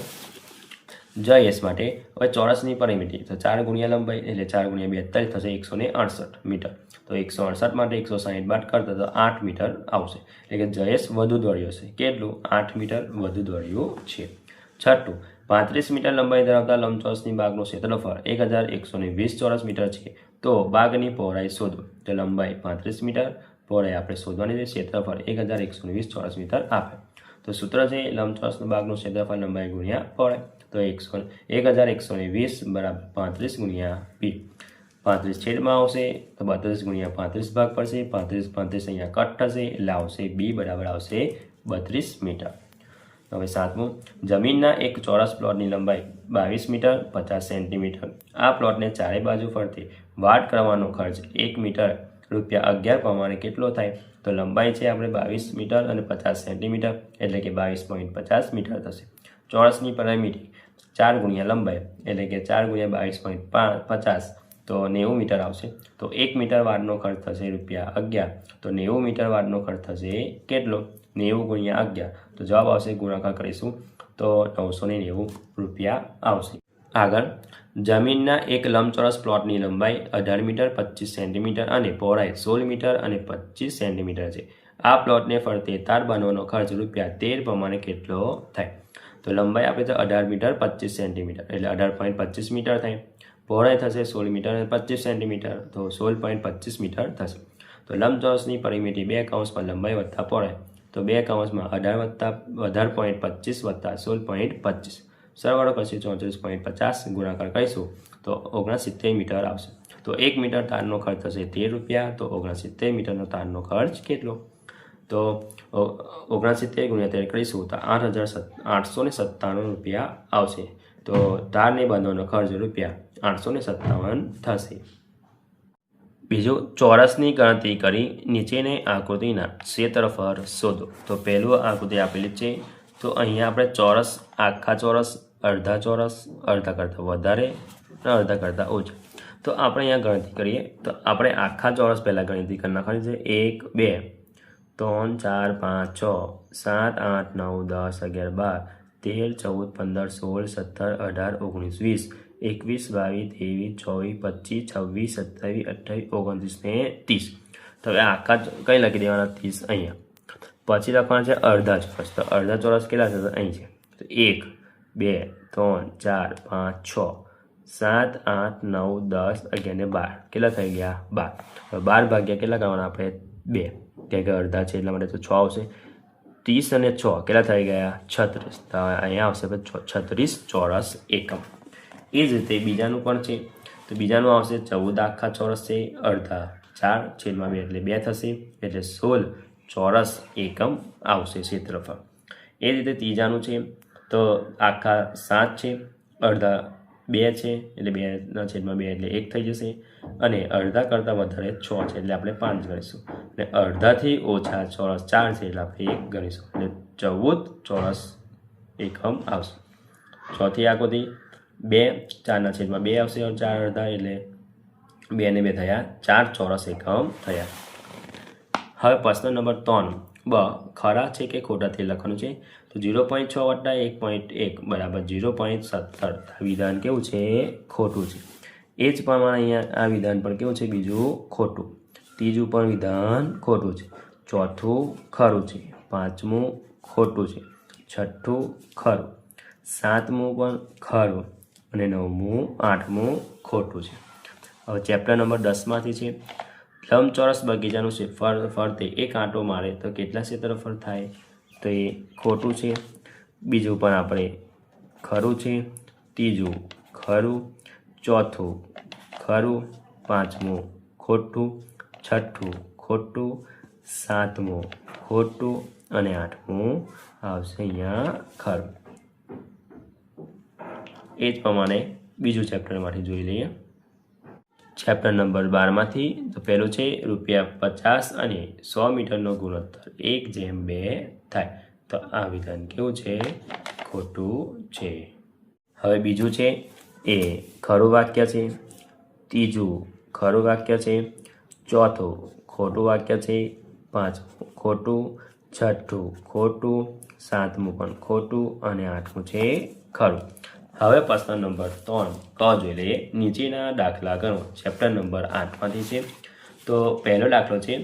જયેશ માટે હવે ચોરસની પરિમિતિ તો 4 ગુણ્યા લંબાઈ એટલે 4 ગુણ્યા 42 થશે 168 મીટર. તો 168 માટે 160 બાદ કરતા તો 8 મીટર આવશે. એટલે કે જયેશ વધુ દોડ્યો છે. કેટલું? 8 મીટર વધુ દોડ્યું છે. છઠ્ઠું, 35 મીટર લંબાઈ ધરાવતા લંબચોરસની બાગનું ક્ષેત્રફળ 1120 ચોરસ મીટર છે. તો બાગની પહોળાઈ શોધો. તો લંબાઈ 35 મીટર, પહોળાઈ આપણે શોધવાની છે. ક્ષેત્રફળ 1120 ચોરસ મીટર આપે. તો સૂત્ર છે લંબચોરસ બાગનું ક્ષેત્રફળ લંબાઈ ગુણ્યા પહોળાઈ. તો 1120 બરાબર 35 ગુણ્યા 2. 35 છેદમાં આવશે તો 32 ગુણ્યા 35 ભાગ પડશે. 35 અહીંયા કટ થશે એટલે આવશે બી બરાબર આવશે 32 મીટર. હવે 7મું, જમીનના એક ચોરસ પ્લોટની લંબાઈ 22 મીટર 50 સેન્ટીમીટર. આ પ્લોટને ચારે બાજુ ફરતી વાડ કરવાનો ખર્ચ 1 મીટર ₹11 પ્રમાણે કેટલો થાય? તો લંબાઈ છે આપણે 22 મીટર અને 50 સેન્ટીમીટર એટલે કે 22.50 મીટર થશે. ચોરસની પરિમિતિ 4 ગુણ્યા લંબાઈ એટલે કે 4 ગુણ્યા 22.50 તો 90 મીટર આવશે. તો 1 મીટર વાડનો ખર્ચ થશે ₹11. તો 90 મીટર વાડનો ખર્ચ થશે કેટલો? 90 ગુણ્યા 11 તો જવાબ આવશે ગુણાકાર કરીશું તો 990 રૂપિયા આવશે. આગળ, જમીનના એક લંબચોરસ પ્લોટની લંબાઈ 18 મીટર 25 સેન્ટીમીટર અને પહોળાઈ 16 મીટર અને 25 સેન્ટીમીટર છે. આ પ્લોટને ફરતે તાર બાંધવાનો ખર્ચ ₹13 પ્રમાણે કેટલો થાય? તો લંબાઈ આપણે તો 18 મીટર 25 સેન્ટીમીટર એટલે 18.25 મીટર થાય. પહોળાઈ થશે 16 મીટર અને 25 સેન્ટીમીટર તો 16.25 મીટર થશે. તો લંબચોરસની પરિમિતિ 2 કૌંસમાં લંબાઈ વત્તા પહોળાઈ. તો 2 કૌંસમાં 18.25 વત્તા 16.25 સરવાળો કરશું 34.50 ગુણાકાર કરીશું તો 69 મીટર આવશે. તો 1 મીટર તારનો ખર્ચ થશે ₹13. તો 69 મીટરનો તારનો ખર્ચ કેટલો? તો 69 ગુણ્યા 13 કરીશું તો 8,897 રૂપિયા આવશે. તો તારને બાંધવાનો ખર્ચ ₹857 થશે. બીજું, ચોરસની ગણતરી કરી નીચેની આકૃતિના ક્ષેત્રફળ શોધો. તો પહેલું આકૃતિ આપેલી છે. તો અહીંયા આપણે ચોરસ, આખા ચોરસ, અડધા ચોરસ, અડધા કરતાં વધારે અને અડધા કરતાં ઓછા. તો આપણે અહીંયા ગણતરી કરીએ. તો આપણે આખા ચોરસ પહેલાં ગણતરી કરી નાખવાની છે. 1 2 3 4 5 6 7 8 9 10 11 12 13 14 15 16 17 18 19 20 21 22 23 24 25 26 27 28 29 ને 30. તો હવે આખા કંઈ લખી દેવાના 30 અહીંયા. પછી લખવાના છે અડધા ચોરસ. તો અડધા ચોરસ કેટલા છે? તો અહીં છે. તો 1 2 3 4 5 6 7 8 9 10 11 ને 12 કેટલા થઈ ગયા? 12. હવે 12 ભાગ્યા કેટલા કરવાના આપણે? 2, કારણ કે અડધા છે એટલા માટે તો 6 આવશે. 30 અને 6 કેટલા થઈ ગયા? 36. તો અહીંયા આવશે 36 ચોરસ એકમ. એ જ રીતે બીજાનું પણ છે. તો બીજાનું આવશે 14 આખા ચોરસ છે, અડધા 4/2 એટલે 2 થશે, એટલે 16 ચોરસ એકમ આવશે ક્ષેત્રફળ. એ રીતે ત્રીજાનું છે. તો આખા 7 છે, અડધા 2 છે એટલે 2/2 એટલે 1 થઈ જશે, અને અડધા કરતાં વધારે 6 છે એટલે આપણે 5 ગણીશું, અને અડધાથી ઓછા ચોરસ 4 છે એટલે આપણે 1 ગણીશું, એટલે 14 ચોરસ એકમ આવશે. ચોથી આકૃતિ 2 4/2 આવશે, 4 અડધા એટલે 2 ને 2 થયા, 4 ચોરસ એકમ થયા. હવે પ્રશ્ન નંબર 3 બ, ખરા છે કે ખોટા તે લખવાનું છે. તો 0.6 વત્તા 1.1 બરાબર 0.17. આ વિધાન કેવું છે? ખોટું છે. એ જ પ્રમાણે અહીંયા આ વિધાન પણ કેવું છે? બીજું ખોટું. ત્રીજું પણ વિધાન ખોટું છે. ચોથું ખરું છે. પાંચમું ખોટું છે. છઠ્ઠું ખરું. સાતમું પણ ખરું. અને નવમું, આઠમું ખોટું છે. હવે ચેપ્ટર નંબર 10માંથી છે. લંબચોરસ બગીચાનું છે ફરતે એક આંટો મારે તો કેટલા ક્ષેત્રફળ થાય? તો એ ખોટું છે. બીજું પણ આપણે ખરું છે. ત્રીજું ખરું. ચોથું ખરું. પાંચમું ખોટું. છઠ્ઠું ખોટું. સાતમું ખોટું. અને આઠમું આવશે અહીંયા ખરું. એ જ પ્રમાણે બીજું ચેપ્ટરમાંથી જોઈ લઈએ. ચેપ્ટર નંબર 12માંથી તો પહેલું છે ₹50 અને 100 મીટરનો ગુણોત્તર 1:2 થાય. તો આ વિધાન કેવું છે? ખોટું છે. હવે બીજું છે એ ખરું વાક્ય છે. ત્રીજું ખરું વાક્ય છે. ચોથું ખોટું વાક્ય છે. પાંચમું ખોટું. છઠ્ઠું ખોટું. સાતમું પણ ખોટું. અને આઠમું છે ખરું. હવે પ્રશ્ન નંબર 3 ક જોઈ લઈએ. નીચેના દાખલા ગણો. ચેપ્ટર નંબર 8માંથી છે. તો પહેલો દાખલો છે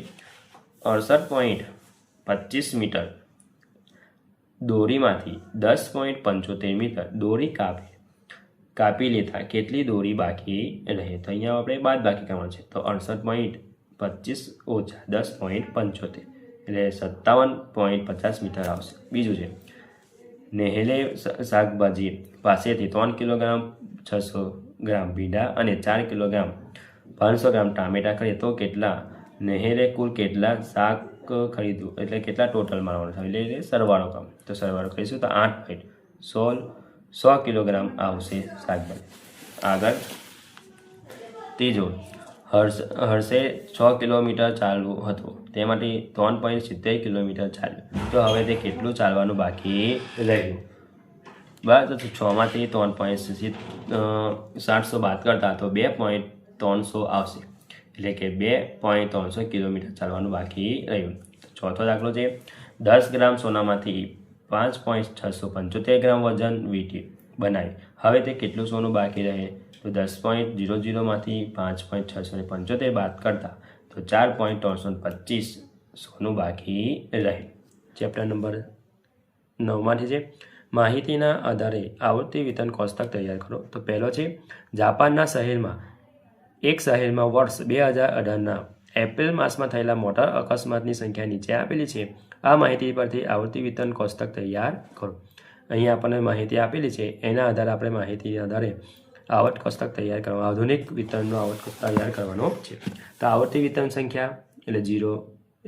68.25 મીટર દોરીમાંથી 10.75 મીટર દોરી કાપી લેતા કેટલી દોરી બાકી રહે? તો અહીંયા આપણે બાદ બાકી કરવાનું છે. તો 68.25 ઓછા 10.75 એટલે 57.50 મીટર આવશે. બીજું છે નેહેલે શાકભાજી પાસેથી 3 કિલોગ્રામ 600 ગ્રામ ભીંડા અને 4 કિલોગ્રામ 500 ગ્રામ ટામેટા ખરીદે તો કેટલા? નેહેલે કુલ કેટલા શાક ખરીદ્યું એટલે કેટલા ટોટલ મારવાનું છે, એટલે સરવાળો કામ. તો સરવાળો કરીશું તો 8.100 કિલોગ્રામ આવશે શાકભાજી. આગળ ત્રીજો, હર્ષે 6 કિલોમીટર ચાલવું હતું, તેમાંથી 3.70 કિલોમીટર ચાલ્યું. તો હવે તે કેટલું ચાલવાનું બાકી રહ્યું? બરાબર. તો 6માંથી 3.700 બાદ કરતા તો 2.300 આવશે, એટલે કે 2.300 કિલોમીટર ચાલવાનું બાકી રહ્યું. ચોથો દાખલો છે 10 ગ્રામ સોનામાંથી 5.675 ગ્રામ વજન વીંટી બનાવી. હવે તે કેટલું સોનું બાકી રહે? તો 10.00માંથી 5.675 બાદ કરતા તો 4.325 સોનું બાકી રહે. ચેપ્ટર નંબર 9માંથી છે માહિતીના આધારે આવર્તી વિતરણ કોષ્ટક તૈયાર કરો. તો પહેલો છે જાપાનના શહેરમાં વર્ષ 2018ના એપ્રિલ માસમાં થયેલા મોટર અકસ્માતની સંખ્યા નીચે આપેલી છે. આ માહિતી પરથી આવર્તી વિતરણ કોષ્ટક તૈયાર કરો. અહીંયા આપણને માહિતી આપેલી છે, એના આધારે આપણે માહિતીના આધારે આવર્ત કોષ્ટક તૈયાર કરવા, આધુનિક વિતરણનો આવર્ત કોષ્ટક તૈયાર કરવાનો છે. તો આવર્તી વિતરણ સંખ્યા એટલે 0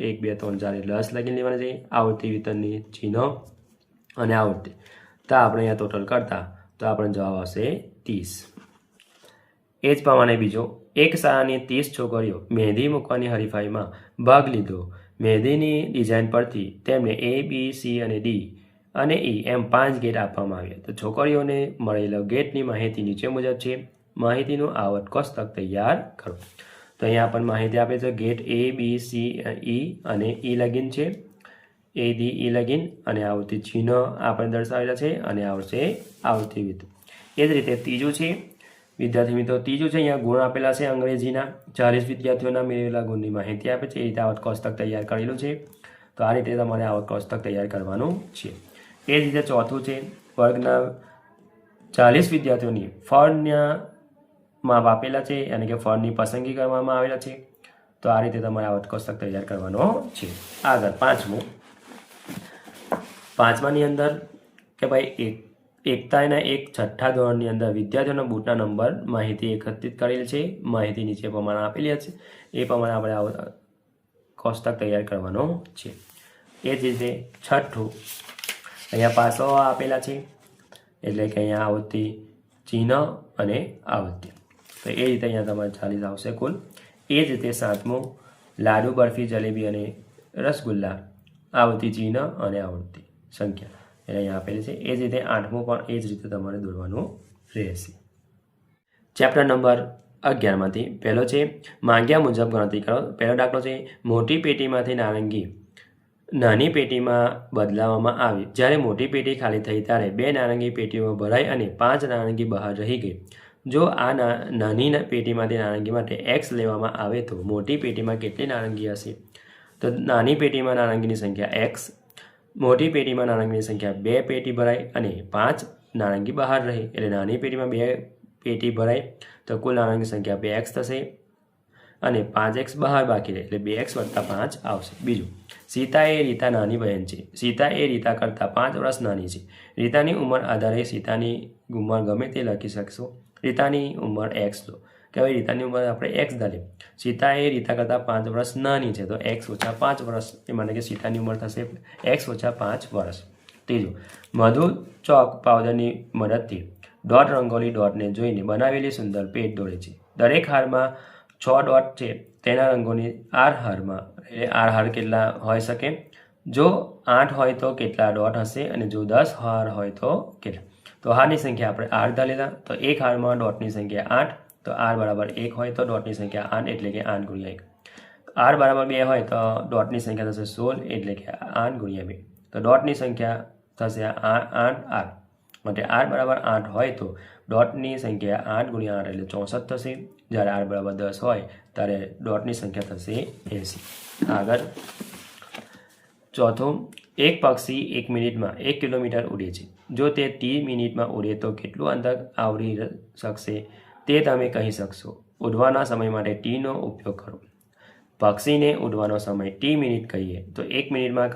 1 2 3 4 એટલે 10 લખી લેવાના છે. આવર્તી વિતરણની ચિહ્ન અને આવર્તી તો આપણે અહીંયા ટોટલ કરતા તો આપણને જવાબ આવશે 30. એ જ પ્રમાણે બીજો એક શાળાની 30 છોકરીઓ મહેંદી મૂકવાની હરીફાઈમાં ભાગ લીધો. મહેંદીની ડિઝાઇન પરથી તેમને A, B, C અને D અને E એમ 5 ગેટ આપવામાં આવ્યા. તો છોકરીઓને મળેલો ગેટની માહિતી નીચે મુજબ છે. માહિતીનું આવર્ત કોષ્ટક તૈયાર કરો. તો અહીંયા આપણને માહિતી આપે છે gate A, B, C, E અને E લગીન છે. A, D, E લગીન અને આવૃત્તિ ચિહ્ન આપણે દર્શાવેલા છે અને આવશે આવૃત્તિ વિધ. એ જ રીતે ત્રીજું છે વિદ્યાર્થી મિત્રો, ત્રીજું છે અહીંયા ગુણ આપેલા છે અંગ્રેજીના 40 વિદ્યાર્થીઓના મેળવેલા ગુણની માહિતી આપે છે. એ રીતે આવર્ત કોષ્ટક તૈયાર કરેલું છે. તો આ રીતે તમારે આવર્ત કોષ્ટક તૈયાર કરવાનું છે. એ જ રીતે ચોથું છે વર્ગના 40 વિદ્યાર્થીઓની ફળના માપ આપેલા છે અને કે ફળની પસંદગી કરવામાં આવેલા છે. તો આ રીતે તમારે આવર્ત કોષ્ટક તૈયાર કરવાનો છે. આગળ પાંચમાની અંદર કે ભાઈ એકતાના એક છઠ્ઠા ધોરણની અંદર વિદ્યાર્થીઓના બૂટના નંબર માહિતી એકત્રિત કરેલ છે. માહિતી નીચે પ્રમાણે આપેલી છે. એ પ્રમાણે આપણે કોષ્ટક તૈયાર કરવાનો છે. એ જ રીતે છઠ્ઠું અહીંયા પાસો આપેલા છે એટલે કે અહીંયા આવૃત્તિ ચિહ્ન અને આવૃત્તિ. તો એ રીતે અહીંયા તમારે 40 આવશે કુલ. એ જ રીતે સાતમું લાડુ, બરફી, જલેબી અને રસગુલ્લા આવૃત્તિ ચિહ્ન અને આવૃત્તિ સંખ્યા એટલે અહીંયા આપેલી છે. એ જ રીતે આઠમું પણ એ જ રીતે તમારે દોરવાનું રહેશે. ચેપ્ટર નંબર 11માંથી પહેલો છે માંગ્યા મુજબ ગણતરી કરો. પહેલો દાખલો છે મોટી પેટીમાંથી નારંગી નાની પેટીમાં બદલાવવામાં આવી. જ્યારે મોટી પેટી ખાલી થઈ ત્યારે 2 નારંગી પેટીઓ ભરાઈ અને 5 નારંગી બહાર રહી ગઈ. જો આ નાની પેટીમાંથી નારંગી માટે x લેવામાં આવે તો મોટી પેટીમાં કેટલી નારંગી હશે? તો નાની પેટીમાં નારંગીની સંખ્યા x, મોટી પેટીમાં નારંગીની સંખ્યા 2 પેટી ભરાય અને 5 નારંગી બહાર રહે એટલે નાની પેટીમાં 2 પેટી ભરાય તો કુલ નારંગી સંખ્યા 2x થશે અને 5x બહાર બાકી રહે એટલે 2x + 5 આવશે. બીજું, સીતા એ રીતા નાની બહેન છે. સીતા એ રીતા કરતાં 5 વર્ષ નાની છે. રીતાની ઉંમર આધારે સીતાની ઉંમર ગમે તે લખી શકશો. રીતાની ઉંમર x લો કે હવે રીતાની ઉંમર આપણે x ધારીએ. સીતા એ રીતા કરતાં 5 વર્ષ નાની છે તો x - 5 વર્ષ એ મને કે સીતાની ઉંમર થશે x - 5 વર્ષ. ત્રીજું, મધુ ચોક પાવડરની મદદથી ડોટ રંગોલી ડોટને જોઈને બનાવેલી સુંદર પેટ દોરે છે. દરેક હારમાં 6 ડોટ છે. તેના રંગોની R હારમાં એટલે R હાર કેટલા હોઈ શકે? જો 8 હોય તો કેટલા ડોટ હશે અને જો 10 હાર હોય તો કેટલા? તો હારની સંખ્યા આપણે 8 ધારેલા. તો એક હારમાં ડોટની સંખ્યા 8 તો R = 1 હોય તો ડોટની સંખ્યા 8 એટલે કે 8 × 1. R = 2 હોય તો ડોટની સંખ્યા થશે 16 એટલે કે 8 × 2. તો ડોટની સંખ્યા થશે 8 R માટે R = 8 હોય તો ડોટની સંખ્યા 8 × 8 એટલે 64 થશે. જ્યારે R = 10 હોય ત્યારે ડોટની સંખ્યા થશે 80. આગળ ચોથું, એક પક્ષી 1 મિનિટમાં 1 કિલોમીટર ઉડે છે. જો તે 30 મિનિટમાં ઉડે તો કેટલું અંતર આવરી શકશે તે તમે કહી શકશો. ઉડવાના સમય માટે t નો ઉપયોગ કરો. પક્ષીને ઉડવાનો સમય t મિનિટ કહીએ તો 1 મિનિટમાં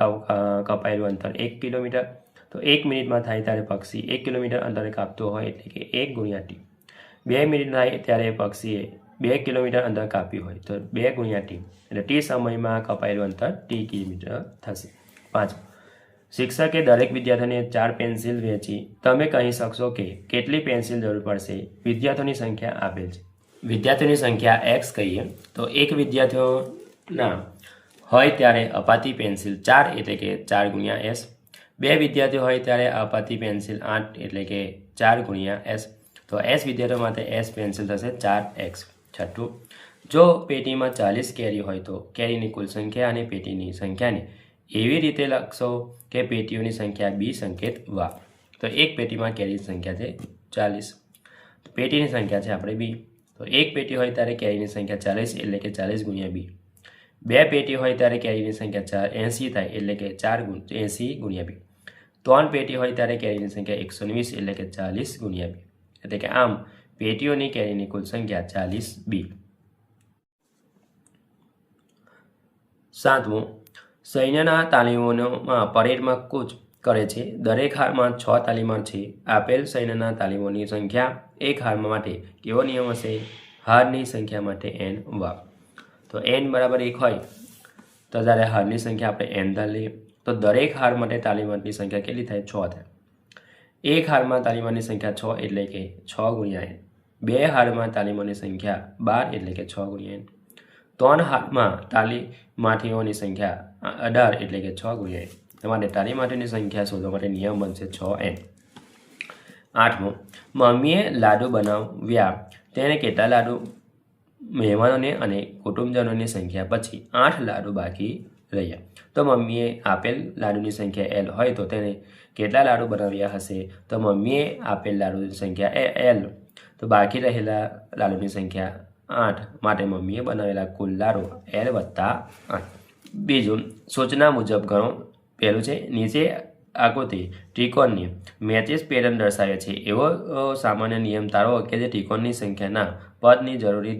કપાયેલું અંતર 1 કિલોમીટર. તો 1 મિનિટમાં થાય ત્યારે પક્ષી 1 કિલોમીટર અંતરે કાપતો હોય એટલે કે 1 × t. 2 મિનિટ થાય ત્યારે પક્ષીએ 2 કિલોમીટર અંતર કાપ્યું હોય તો 2 × t એટલે t સમયમાં કપાયેલું અંતર t કિલોમીટર થશે. 5. શિક્ષકે દરેક વિદ્યાર્થીને 4 પેન્સિલ વહેંચી. તમે કહી શકશો કે કેટલી પેન્સિલ જરૂર પડશે? વિદ્યાર્થીઓની સંખ્યા આપેલ છે. વિદ્યાર્થીઓની સંખ્યા x કહીએ તો એક વિદ્યાર્થીઓના હોય ત્યારે અપાતી પેન્સિલ 4 એટલે કે 4 × s. 2 વિદ્યાર્થીઓ હોય ત્યારે અપાતી પેન્સિલ 8 એટલે કે 4 × s. તો s વિદ્યાર્થીઓ માટે s પેન્સિલ થશે 4x. છઠ્ઠું, જો પેટીમાં 40 કેરી હોય તો કેરીની કુલ સંખ્યા અને પેટીની સંખ્યાને એવી રીતે લખશો કે પેટીઓની સંખ્યા b સંકેત વાપરો. તો એક પેટીમાં કેરીની સંખ્યા છે 40, પેટીની સંખ્યા છે આપણે b. તો એક પેટી હોય ત્યારે કેરીની સંખ્યા 40 એટલે કે 40 × b. 2 પેટી હોય ત્યારે કેરીની સંખ્યા 80 થાય એટલે કે 80 × b. 3 પેટી હોય ત્યારે કેરીની સંખ્યા 120 એટલે કે 40 × b. એટલે કે આમ પેટીઓની કેરીની કુલ સંખ્યા 40b. 7મું, સૈન્યના તાલીમોમાં પરેડમાં કૂચ કરે છે. દરેક હારમાં 6 તાલીમાર છે. આપેલ સૈન્યના તાલીમોની સંખ્યા એક હારમાં માટે કેવો નિયમ હશે? હારની સંખ્યા માટે n વાપરો. તો n = 1 હોય તો જ્યારે હારની સંખ્યા આપણે n ધારી લઈએ તો દરેક હાર માટે તાલીમારની સંખ્યા કેટલી થાય? 6 થાય. એક હારમાં તાલીમારની સંખ્યા 6 એટલે કે 6 × n. 2 હારમાં તાલીમોની સંખ્યા 12 એટલે કે 6 ગુણ્યા n. 3 હારમાં તાલીમાર્થીઓની સંખ્યા 18 એટલે કે 6 ગુણ્યા n. તમારે તાલીમાર્થીઓની સંખ્યા શોધવા માટે નિયમ બનશે 6n. 8મો, મમ્મીએ લાડુ બનાવ્યા. તેને કેટલા લાડુ? મહેમાનોને અને કુટુંબજનોની સંખ્યા પછી 8 લાડુ બાકી રહ્યા. તો મમ્મીએ આપેલ લાડુની સંખ્યા l હોય તો તેને કેટલા લાડુ બનાવ્યા હશે? તો મમ્મીએ આપેલ લાડુની સંખ્યા l, તો બાકી રહેલા લાડુની સંખ્યા 8, માટે મમ્મીએ બનાવેલા કુલ લાડુ l + 8. બીજું, સૂચના મુજબ ગણો. પહેલું છે, નીચે આકૃતિ ત્રિકોણની મેટ્રિક્સ પેટર્ન દર્શાવે છે એવો સામાન્ય નિયમ તારવો કે જે ત્રિકોણની સંખ્યાના પદની જરૂરી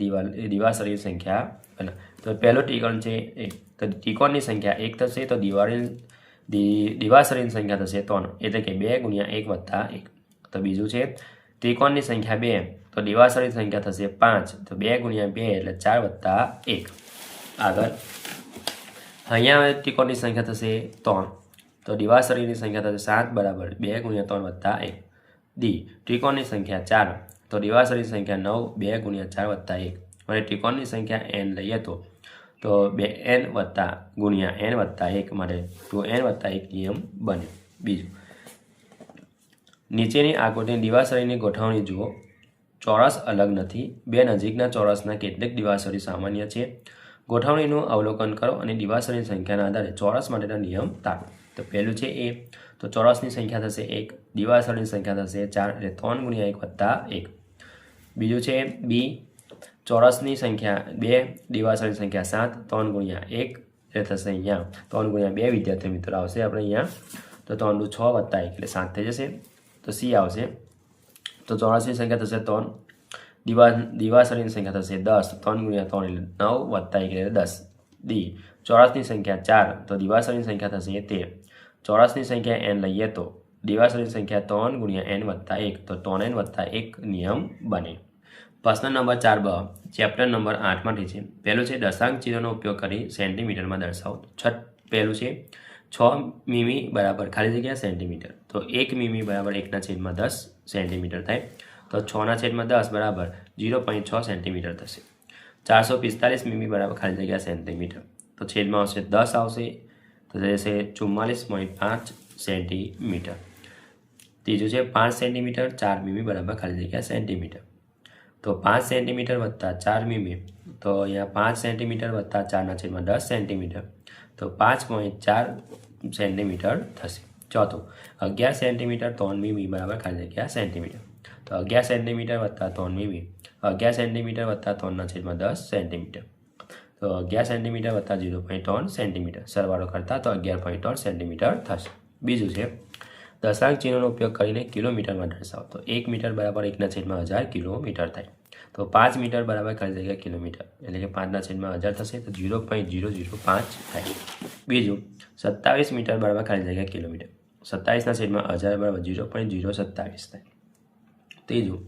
દિવાસળી સંખ્યા બને. તો પહેલો ત્રિકોણ છે તો ત્રિકોણની સંખ્યા 1 થશે, તો દિવાસળીની સંખ્યા થશે 3 એટલે કે 2 × 1 + 1. તો બીજું છે ત્રિકોણની સંખ્યા 2, તો દિવાસળીની સંખ્યા થશે 5, તો 2 × 2 એટલે 4 + 1. આગળ અહીંયા ત્રિકોણની સંખ્યા થશે 3, તો દિવાસળીની સંખ્યા થશે 7 બરાબર 2 × 3 + 1. ડી, ત્રિકોણની સંખ્યા 4, તો દિવાસળીની સંખ્યા 9, 2 × 4 + 1. અને ત્રિકોણની સંખ્યા n લઈએ તો 2n + n + 1 માટે 2n + 1 નિયમ બને. બીજું, નીચેની આકૃતિની દિવાસળીની ગોઠવણી જુઓ. ચોરસ અલગ નથી. 2 નજીકના ચોરસના કેટલીક દિવાસળી સામાન્ય છે. ગોઠવણીનું અવલોકન કરો અને દિવાસળીની સંખ્યાના આધારે ચોરસ માટેના નિયમ તારો. તો પહેલું છે એ, તો ચોરસની સંખ્યા થશે 1, દિવાસળીની સંખ્યા થશે 4 એટલે 3 × 1 + 1. બીજું છે બી, ચોરસની સંખ્યા 2, દિવાસળીની સંખ્યા 7, 3 × 1 એટલે થશે અહીંયા 3 × 2 વિદ્યાર્થી મિત્રો આવશે આપણે અહીંયા. તો 3 × 6 + 1 એટલે 7 થઈ જશે. તો સી આવશે. તો ચોરસની સંખ્યા થશે 3, દિવાસળીની સંખ્યા થશે 10, 3 × 3 એટલે 9 + 1 એટલે 10. ડી, ચોરસની સંખ્યા 4, તો દિવાસળીની સંખ્યા થશે 13. ચોરસની સંખ્યા n લઈએ તો દિવાસળીની સંખ્યા 3 × n + 1, તો 3n + 1 નિયમ બને. પ્રશ્ન નંબર 4બ, ચેપ્ટર નંબર 8 માંથી છે. પહેલું છે દશાંક ચિહ્નનો ઉપયોગ કરી સેન્ટીમીટરમાં દર્શાવો. પહેલું છે 6 મીમી બરાબર ખાલી જગ્યા સેન્ટીમીટર. તો 1 મીમી બરાબર 1/10 સેન્ટીમીટર થાય. તો 6/10 બરાબર 0.6 સેન્ટીમીટર થશે. 445 મીમી બરાબર ખાલી જગ્યા સેન્ટીમીટર. તો છેદમાં આવશે 10 આવશે, તો જશે 44.5 સેન્ટીમીટર. ત્રીજું છે 5 સેન્ટીમીટર 4 મીમી બરાબર ખાલી જગ્યા સેન્ટીમીટર. તો 5 સેન્ટીમીટર વત્તા 4 મીમી, તો અહીંયા 5 સેન્ટીમીટર વત્તા 4/10 સેન્ટીમીટર, તો 5.4 સેન્ટીમીટર થશે. ચોથું 11 સેન્ટીમીટર 3 મીમી બરાબર ખાલી જગ્યા સેન્ટીમીટર. તો 11 સેન્ટીમીટર વત્તા 3 મીમી, 11 સેન્ટીમીટર વત્તા 3/10 સેન્ટીમીટર. તો 11 સેન્ટીમીટર વત્તા 0.3 સેન્ટીમીટર, સરવાળો કરતા તો 11.3 સેન્ટીમીટર થશે. બીજું છે દશાંક ચિહ્નનો ઉપયોગ કરીને કિલોમીટરમાં દર્શાવો. તો 1 મીટર બરાબર 1/1000 કિલોમીટર થાય. તો 5 મીટર બરાબર ખાલી જગ્યા કિલોમીટર એટલે કે 5/1000 થશે, તો 0.005 થાય. બીજું 27 મીટર બરાબર ખાલી જગ્યા કિલોમીટર, 27/1000 બરાબર 0.027 થાય. ત્રીજું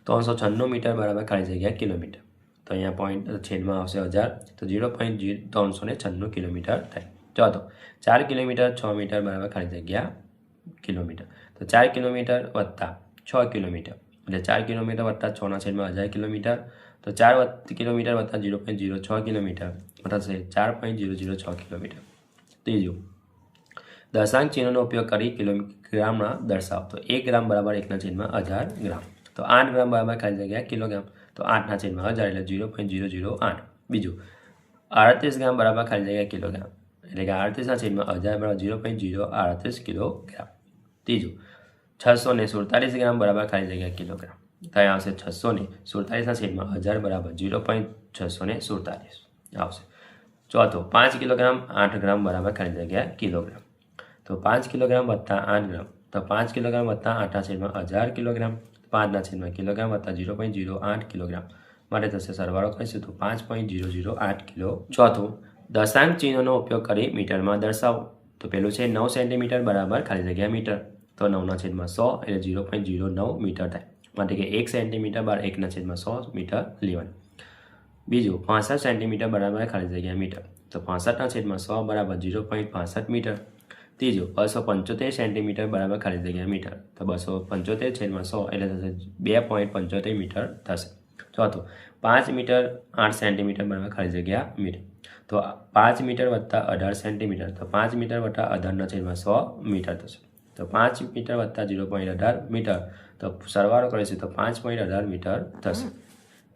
396 મીટર બરાબર ખાલી જગ્યા કિલોમીટર, તો અહીંયા પોઈન્ટ છેદમાં આવશે 1000, તો 0.396 કિલોમીટર થાય. ચોથો 4 કિલોમીટર 6 મીટર બરાબર ખાલી જગ્યા કિલોમીટર. તો 4 કિલોમીટર વત્તા 6 કિલોમીટર એટલે 4 કિલોમીટર વત્તા 6/1000 કિલોમીટર, તો 4 કિલોમીટર વત્તા 0.06 કિલોમીટર થશે 4.006 કિલોમીટર. ત્રીજું દશાંક ચિહ્નનો ઉપયોગ કરી કિલોગ્રામમાં દર્શાવો. તો 1 ગ્રામ બરાબર 1/1000 ગ્રામ. તો 8 ગ્રામ બરાબર ખાલી જગ્યા કિલોગ્રામ, તો 8/1000 એટલે 0.008. બીજું 38 ગ્રામ બરાબર ખાલી જગ્યા કિલોગ્રામ એટલે કે 38/1000 બરાબર 0.038 કિલોગ્રામ. ત્રીજું 647 ગ્રામ બરાબર ખાલી જગ્યા કિલોગ્રામ, ત્યાં આવશે 647/1000 બરાબર 0.647 આવશે. ચોથો 5 કિલોગ્રામ 8 ગ્રામ બરાબર ખાલી જગ્યા કિલોગ્રામ. તો 5 કિલોગ્રામ વત્તા 8 ગ્રામ, તો 5 કિલોગ્રામ વત્તા 8/1000 કિલોગ્રામ, 5 કિલોગ્રામ વત્તા 0.08 કિલોગ્રામ માટે થશે સરવાળો કરીશું તો 5.008 કિલો. ચોથું દશાંક ચિહ્નનો ઉપયોગ કરી મીટરમાં દર્શાવો. તો પેલું છે 9 સેન્ટીમીટર બરાબર ખાલી જગ્યા મીટર, તો 9/100 એટલે 0.09 મીટર થાય, માટે કે 1 સેન્ટીમીટર બાર 1/100 મીટર લેવાનું. બીજું 65 સેન્ટીમીટર બરાબર ખાલી જગ્યા મીટર, તો 65/100 બરાબર 0.65 મીટર. ત્રીજું 275 સેન્ટીમીટર બરાબર ખાલી જગ્યા મીટર, તો 275/100 એટલે થશે 2.75 મીટર થશે. ચોથું 5 મીટર 8 સેન્ટીમીટર બરાબર ખાલી જગ્યા મીટર, તો 5 મીટર વત્તા 18 સેન્ટીમીટર, તો 5 મીટર વત્તા 18/100 મીટર થશે. તો 5 મીટર વત્તા 0.18 મીટર, તો સરવાળો કરીશું તો 5.18 મીટર થશે.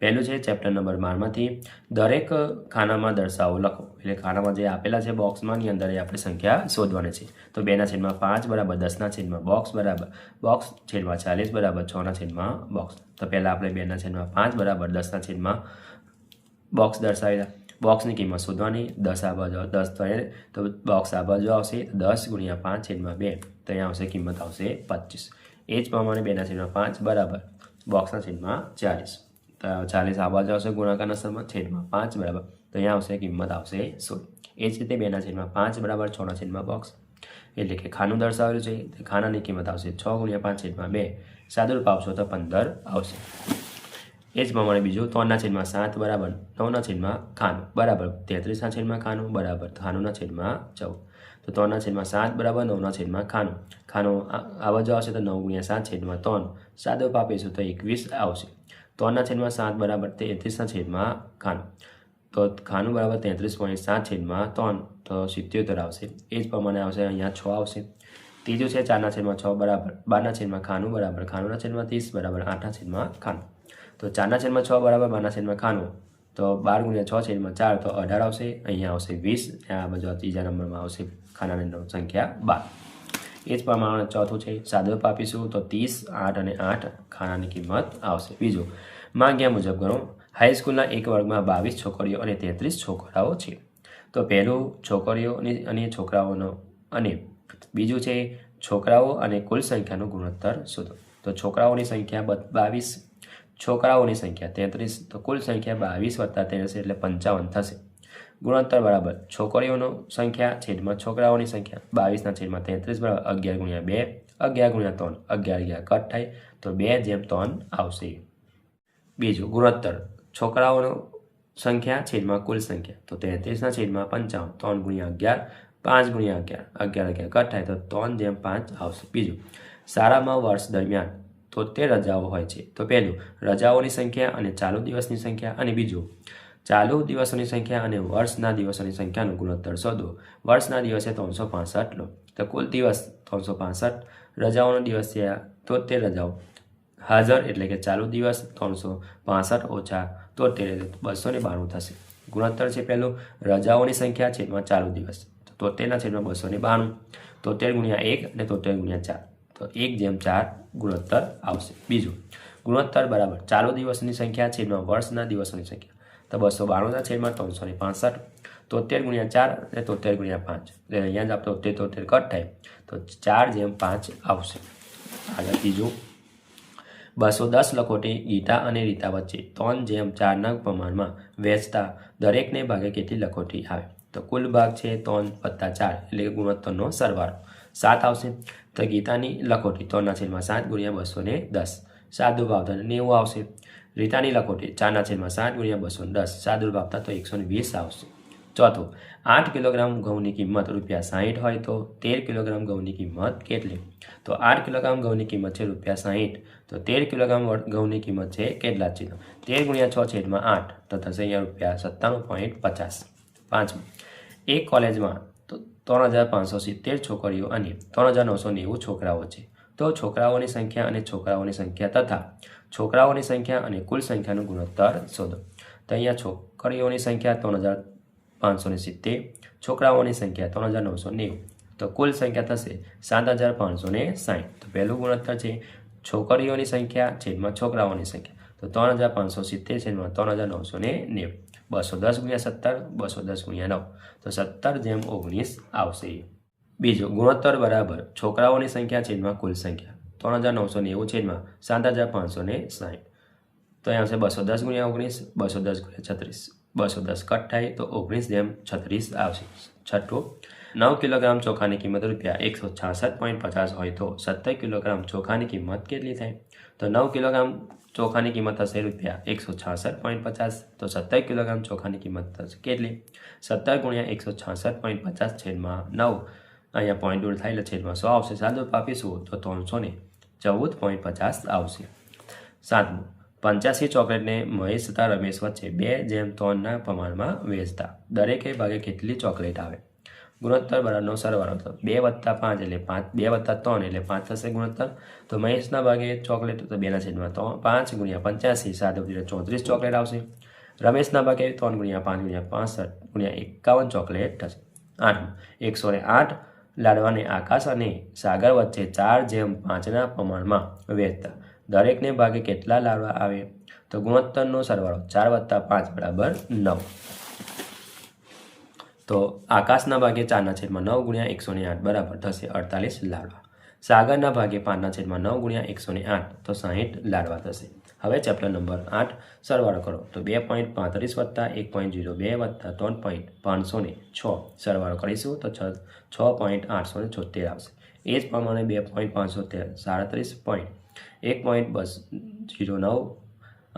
પહેલું છે ચેપ્ટર નંબર 12માંથી દરેક ખાનામાં દર્શાવો લખો, એટલે ખાનામાં જે આપેલા છે બોક્સમાંની અંદર એ આપણે સંખ્યા શોધવાની છે. તો 2/5 બરાબર 10/, બોક્સ છેદમાં 40 બરાબર 6/, બોક્સ. તો પહેલાં આપણે 2/5 બરાબર 10/, બોક્સ દર્શાવેલા. બોક્સની કિંમત શોધવાની, 10 આ બાજુ 10 થાય તો બોક્સ આ બાજુ આવશે 10 × 5/2, તો અહીંયા આવશે કિંમત આવશે 25. એ જ પ્રમાણે 2/5 બરાબર બોક્સના છેદમાં 40, તો 40 આ બાજુ આવશે ગુણાકારના સ્તરમાં છેદમાં 5 બરાબર, તો અહીંયા આવશે કિંમત આવશે 16. એ જ રીતે 2/5 બરાબર 6/, બોક્સ એટલે કે ખાનું દર્શાવેલું છે, તો ખાનાની કિંમત આવશે 6 × 5/2, સાદુરૂપ આપશો તો 15 આવશે. એ જ પ્રમાણે બીજું 3/7 બરાબર 9/, ખાનું બરાબર 33/, ખાનું બરાબર ખાનુંના છેદમાં 14, તો 3/7 બરાબર 9/, ખાનું આ બાજુ આવશે તો 9 × 7/3, સાદુરૂપ આપીશું તો 21 આવશે. 3/7 બરાબર 33/, ખાનું, તો ખાનું બરાબર 33.7/3, તો 77 આવશે. એ જ પ્રમાણે આવશે અહીંયા 6 આવશે. ત્રીજું છે 4/6 બરાબર 12/, ખાનું બરાબર ખાનુંના છેદમાં 30 બરાબર 8/, ખાનું, તો 4/6 બરાબર 12/, ખાનું, તો 12 × 6/4, તો 18 આવશે. અહીંયા આવશે 20, આ બાજુ ત્રીજા નંબરમાં આવશે ખાનાની સંખ્યા 12. એ જ પ્રમાણે ચોથું છે સાદુરૂપ આપીશું તો 30, 8 અને 8 ખાનાની કિંમત આવશે. બીજું માંગ્યા મુજબ કરો. હાઈસ્કૂલના એક વર્ગમાં 22 છોકરીઓ અને 33 છોકરાઓ છે. તો પહેલું છોકરીઓ અને છોકરાઓનો, અને બીજું છે છોકરાઓ અને કુલ સંખ્યાનો ગુણોત્તર શોધો. તો છોકરાઓની સંખ્યા 22, છોકરાઓની સંખ્યા 33, તો કુલ સંખ્યા 22 + 33 એટલે 55 થશે. ગુણોત્તર બરાબર છોકરીઓનો સંખ્યા છેદમાં છોકરાઓની સંખ્યા, 22/33 બરાબર 11 × 2, 11 × 3, 11 કટ થાય તો 2/3 આવશે. બીજું ગુણોત્તર છોકરાઓનો સંખ્યા છેદમાં કુલ સંખ્યા, તો 33/55, 3 × 11, 5 × 11, 11 કટ થાય તો 3/5 આવશે. બીજું શાળામાં વર્ષ દરમિયાન 73 રજાઓ હોય છે. તો પહેલું રજાઓની સંખ્યા અને ચાલુ દિવસની સંખ્યા, અને બીજું ચાલુ દિવસોની સંખ્યા અને વર્ષના દિવસોની સંખ્યાનો ગુણોત્તર શોધો. વર્ષના દિવસે 365 લો, તો કુલ દિવસ 365, રજાઓનો દિવસ છે 73 રજાઓ, હાજર એટલે કે ચાલુ દિવસ 365 ઓછા 73 એટલે 292 થશે. ગુણોત્તર છે પહેલું રજાઓની સંખ્યા છેદમાં ચાલુ દિવસ, તો 73/292, 73 × 1 અને 73 × 4, તો 1/4 ગુણોત્તર આવશે. બીજું ગુણોત્તર બરાબર ચાલુ દિવસની સંખ્યા છેદમાં વર્ષના દિવસોની સંખ્યા, તો 292/365, 73 × 4 અને 73 × 5, એટલે અહીંયા જ આપણે 73 કટ થાય તો 4/5 આવશે. આગળ ત્રીજું 210 લખોટી ગીતા અને રીતા વચ્ચે 3/4ના પ્રમાણમાં વહેંચતા દરેકને ભાગે કેટલી લખોટી આવે? તો કુલ ભાગ છે 3 + 4 એટલે કે ગુણોત્તરનો સરવાળો 7 આવશે. તો ગીતાની લખોટી 3/7 × 210, સાદુરૂપ આવતા 90 આવશે. રીતાની લખોટી 4/7 × 210, સાદુરૂપ આપતા તો 120 આવશે. ચોથું 8 કિલોગ્રામ ઘઉંની કિંમત ₹60 હોય તો 13 કિલોગ્રામ ઘઉંની કિંમત કેટલી? તો 8 કિલોગ્રામ ઘઉંની કિંમત છે ₹60, તો 13 કિલોગ્રામ ઘઉંની કિંમત છે કેટલા છે? 13 × 6/8, તો થશે અહીંયા ₹97.50. પાંચમું એક કોલેજમાં તો 3570 છોકરીઓ અને 3990 છોકરાઓ છે. તો છોકરાઓની સંખ્યા અને છોકરાઓની સંખ્યા તથા છોકરાઓની સંખ્યા અને કુલ સંખ્યાનું ગુણોત્તર શોધો. તો અહીંયા છોકરીઓની સંખ્યા 3570, છોકરાઓની સંખ્યા 3990, તો કુલ સંખ્યા થશે 7560. તો પહેલું ગુણોત્તર છે છોકરીઓની સંખ્યા છેદમાં છોકરાઓની સંખ્યા, તો 3570 છેદમાં 3990, 210 × 17, 210 × 9, તો 17/19 આવશે. બીજું ગુણોત્તર બરાબર છોકરાઓની સંખ્યા છેદમાં કુલ સંખ્યા, 3990 છેદમાં 7560, તો અહીંયા આવશે 210 × 19, 210 × 36, 210 કટ થાય તો 19/36 આવશે. છઠ્ઠું 9 કિલોગ્રામ ચોખાની કિંમત ₹166.50 હોય તો 17 કિલોગ્રામ ચોખાની કિંમત કેટલી થાય? તો 9 કિલોગ્રામ ચોખાની કિંમત થશે ₹166.50, તો 17 કિલોગ્રામ ચોખાની કિંમત થશે કેટલી? 17 × 166.50 છેદમાં 9, અહીંયા પોઈન્ટ દૂર થાય એટલે છેદમાં 100 આવશે. સાદો આપીશું તો 314.50 આવશે. 7. 85 ચોકલેટને મહેશ તથા રમેશ વચ્ચે 2:3 પ્રમાણમાં વેચતા દરેકે ભાગે કેટલી ચોકલેટ આવે? ગુણોત્તર બરાબરનો સરવાળો. તો 2 + 5 એટલે 5, 2 + 3 એટલે 5 થશે ગુણોત્તર. તો મહેશના ભાગે ચોકલેટ તો 2/5 × 85 34 ચોકલેટ આવશે. રમેશના ભાગે 3 × 5 × 65 × 51 ચોકલેટ થશે. 8. 108 લાડવાને આકાશ અને સાગર વચ્ચે 4:5ના પ્રમાણમાં વેચતા દરેકને ભાગે કેટલા લાડવા આવે? તો ગુણોત્તરનો સરવાળો 4 + 5 = 9. તો આકાશના ભાગે 4/9 × 108 બરાબર થશે 48 લાડવા. સાગરના ભાગે 5/9 × 108 તો 60 લાડવા થશે. હવે ચેપ્ટર નંબર 8 સરવાળો કરો. તો 2.35 + 1.02 + 3.506 સરવાળો કરીશું તો 6.876 આવશે. એ જ પ્રમાણે 2.537 1.209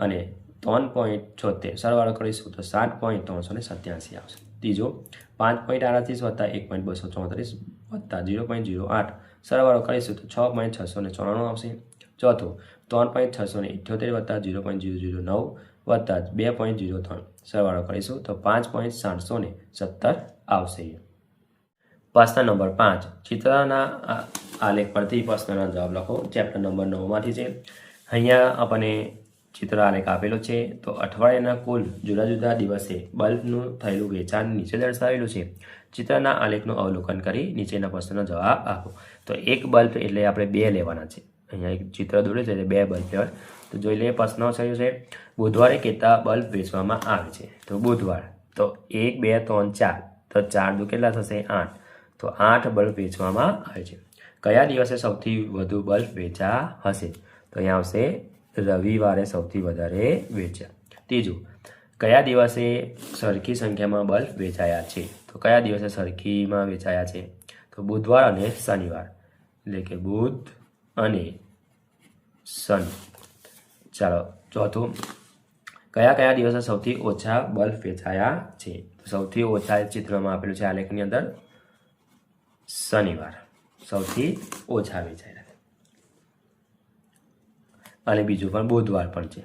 અને 3.76 સરવાળો કરીશું તો 7.387 આવશે. ત્રીજો 5.38 + 1.234 + 0.08 સરવાળો કરીશું તો 6.694 આવશે. ચોથું 3.678 + 0.009 + 2.03 સરવાળો કરીશું તો 5.717 આવશે. પ્રશ્ન નંબર 5 ચિત્રના આલેખ પરથી પ્રશ્નના જવાબ લખો. ચેપ્ટર નંબર 9માંથી છે. અહીંયા આપણને ચિત્ર આલેખ આપેલો છે. તો અઠવાડિયાના કુલ જુદા જુદા દિવસે બલ્બનું થયેલું વેચાણ નીચે દર્શાવેલું છે. ચિત્રના આલેખનું અવલોકન કરી નીચેના પ્રશ્નનો જવાબ આપો. તો એક બલ્બ એટલે આપણે 2 લેવાના છે. અહીંયા એક ચિત્ર દોર્યું છે એટલે 2 બલ્બ લેવાના. તો જોઈ લઈએ પ્રશ્ન થયું છે. બુધવારે કેટલા બલ્બ વેચવામાં આવે છે? તો બુધવાર તો 1 2 3 4 તો 4 દુ કેટલા થશે? 8. તો 8 બલ્બ વેચવામાં આવે છે. કયા દિવસે સૌથી વધુ બલ્બ વેચા હશે? તો અહીંયા આવશે રવિવારે સૌથી વધારે વેચ્યા. ત્રીજું કયા દિવસે સરખી સંખ્યામાં બલ્બ વેચાયા છે? તો કયા દિવસે સરખીમાં વેચાયા છે? તો બુધવાર અને શનિવાર એટલે કે બુધ અને શનિ. ચાલો ચોથું કયા દિવસે સૌથી ઓછા બલ્બ વેચાયા છે? તો સૌથી ઓછા ચિત્રમાં આપેલું છે આલેખની અંદર શનિવાર સૌથી ઓછા વેચાયા અને બીજું પણ બુધવાર પણ છે.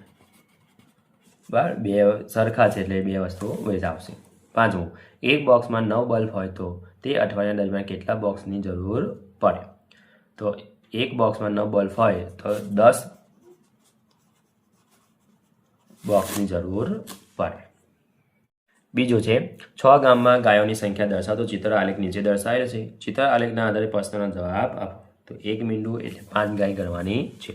બરાબર 2 સરખા છે એટલે 2 વસ્તુઓ વેચાવશે. 5મું એક બોક્સમાં 9 બલ્બ હોય તો તે અઠવાડિયા દરમિયાન કેટલા બોક્સની જરૂર પડે? તો એક બોક્સમાં 9 બલ્બ હોય તો 10 બોક્સની જરૂર પડે. બીજું છે 6 ગામમાં ગાયોની સંખ્યા દર્શાવતો ચિત્ર આલેખ નીચે દર્શાવેલ છે. ચિત્ર આલેખના આધારે પ્રશ્નનો જવાબ આપો. તો 1 મીંડું એટલે 5 ગાય ગણવાની છે.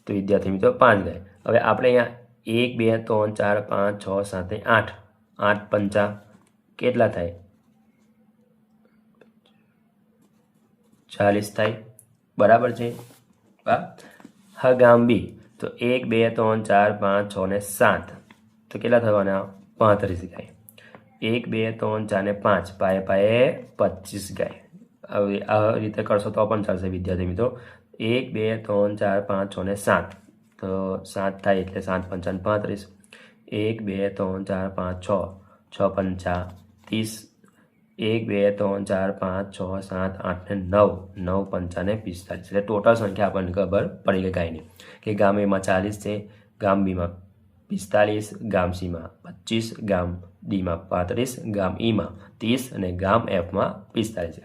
તો વિદ્યાર્થી મિત્રો 5 ગાય. હવે આપણે અહીંયા 1 2 3 4 5 6 7 8 8 પંચા કેટલા થાય? 40 થાય. બરાબર છે. હા ગામ બી તો 1 2 3 4 5 6 ને 7 તો કેટલા થવાના? 35 ગાય. 1 2 3 4 ને 5 પાયે 25 ગાય. હવે આ રીતે કરશો તો પણ ચાલશે વિદ્યાર્થી મિત્રો. 1 2 3 4 5 6 ને 7 તો 7 થાય એટલે 7 પંચા 35. 1 2 3 4 5 6 6 પંચા 30. 1 2 3 4 5 6 7 8 ને 9 9 પંચા ને 45. એટલે ટોટલ સંખ્યા આપણને ખબર પડી ગઈ ગાયની કે ગામ એમાં 40 છે, ગામ બીમાં 45, ગામ સીમાં 25, ગામ ડીમાં 35, ગામ ઈમાં 30 અને ગામ એફમાં 45 છે.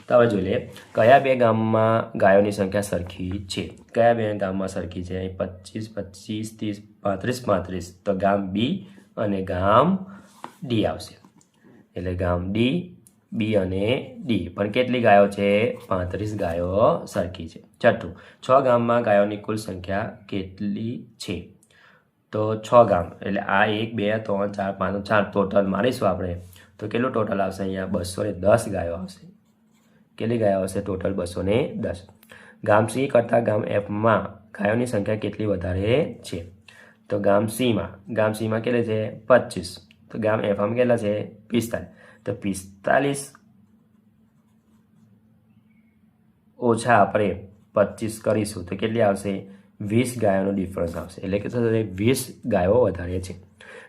તો હવે જોઈ લઈએ કયા 2 ગામમાં ગાયોની સંખ્યા સરખી છે? કયા 2 ગામમાં સરખી છે? 25 25 30 35 તો ગામ બી અને ગામ ડી આવશે. એટલે ગામ ડી બી અને ડી પણ કેટલી ગાયો છે? 35 ગાયો સરખી છે. છઠ્ઠું 6 ગામમાં ગાયોની કુલ સંખ્યા કેટલી છે? તો 6 ગામ એટલે આ 1 2 3 4 5 4 ટોટલ મારીશું આપણે તો કેટલું ટોટલ આવશે? અહીંયા 210 ગાયો આવશે. કેટલી ગાયો આવશે? ટોટલ 210. ગામ સી કરતાં ગામ એફમાં ગાયોની સંખ્યા કેટલી વધારે છે? તો ગામ સીમાં કેટલી છે? 25. તો ગામ એફમાં કેટલા છે? 45. તો 45 ઓછા આપણે 25 કરીશું તો કેટલી આવશે? 20 ગાયોનો ડિફરન્સ આવશે. એટલે કે 20 ગાયો વધારે છે.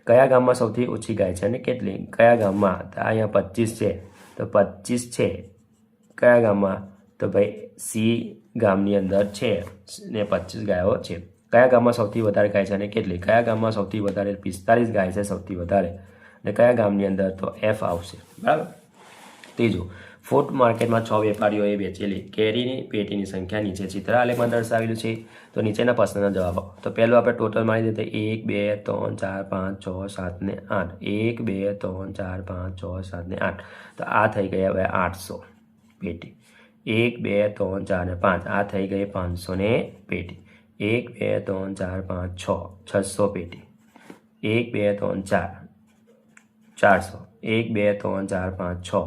કયા ગામમાં સૌથી ઓછી ગાય છે અને કેટલી? કયા ગામમાં? અહીંયા 25 છે તો 25 છે. કયા ગામમાં? તો ભાઈ સી ગામની અંદર છે ને 25 ગાયો છે. કયા ગામમાં સૌથી વધારે ગાય છે અને કેટલી? કયા ગામમાં સૌથી વધારે? 45 ગાય છે સૌથી વધારે. અને કયા ગામની અંદર? તો એફ આવશે. બરાબર. ત્રીજું, ફૂડ માર્કેટમાં 6 વેપારીઓએ વેચેલી કેરીની પેટીની સંખ્યા નીચે ચિત્ર આલેખમાં દર્શાવેલું છે. તો નીચેના પ્રશ્નના જવાબ આપો. તો પહેલું આપણે ટોટલ મારી દઈએ 1 2 3 4 5 6 7 ને 8. 1 2 3 4 5 6 7 ને 8. તો આ થઈ ગઈ હવે 800 પેટી. 1 2 3 4 ને 5 આ થઈ ગઈ 500 ને પેટી. 1 2 3 4 5 6 600 પેટી. 1 2 3 4 400. 1 2 3 4 5 6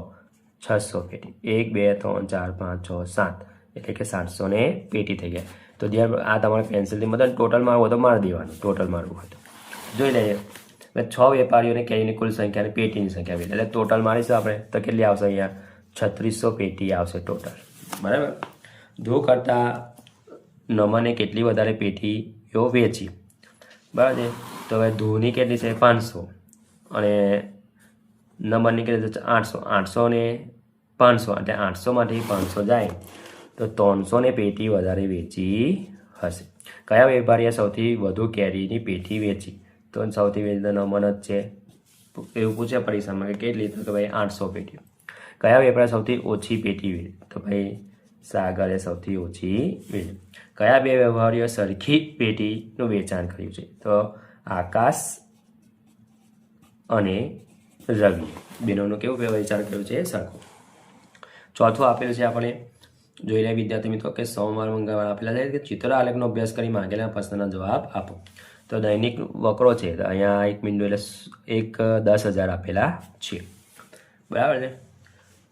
600 પેટી. 1 2 3 4 5 6 7 એટલે કે 700 ને પેટી થઈ ગયા. તો જ્યારે આ તમારે પેન્સિલથી મતલબ ટોટલ મારવું હોય તો મારી દેવાનું. ટોટલ મારવું હોય તો જોઈ લઈએ. 6 વેપારીઓને કેરીની કુલ સંખ્યા અને પેટીની સંખ્યા આપી એટલે ટોટલ મારીશું આપણે તો કેટલી આવશે? અહીંયા 3600 પેટી આવશે ટોટલ. બરાબર. ધો કરતાં નમને કેટલી વધારે પેટીઓ વેચી? બરાબર છે. તો હવે ધોની કેટલી છે? 500 અને નંબરની કેટલી છે? 800. 800 ને 500 એટલે 800માંથી 500 જાય તો 300 ને પેટી વધારે વેચી હશે. કયા વેપારીએ સૌથી વધુ કેરીની પેટી વેચી? તો સૌથી વેચતા નમન જ છે. એવું પૂછે પરીક્ષામાં કે કેટલી? તો ભાઈ 800 પેટીઓ. કયા વેપારીએ સૌથી ઓછી પેટી વેચી? તો ભાઈ સાગરે સૌથી ઓછી વેચી. કયા બે વેપારીઓએ સરખી પેટીનું વેચાણ કર્યું છે? તો આકાશ અને રવિ બેનોનું કેવું વેચાણ કર્યું છે? સરખું. ચોથું આપેલું છે આપણે જોઈ લે વિદ્યાર્થી મિત્રો કે સોમવાર મંગળવાર આપેલા છે કે ચિત્ર આલેખનો અભ્યાસ કરી માંગેલા પ્રશ્નના જવાબ આપો. તો દૈનિક વકરો છે તો અહીંયા 1 બિંદુ એટલે 10,000 આપેલા છે. બરાબર છે.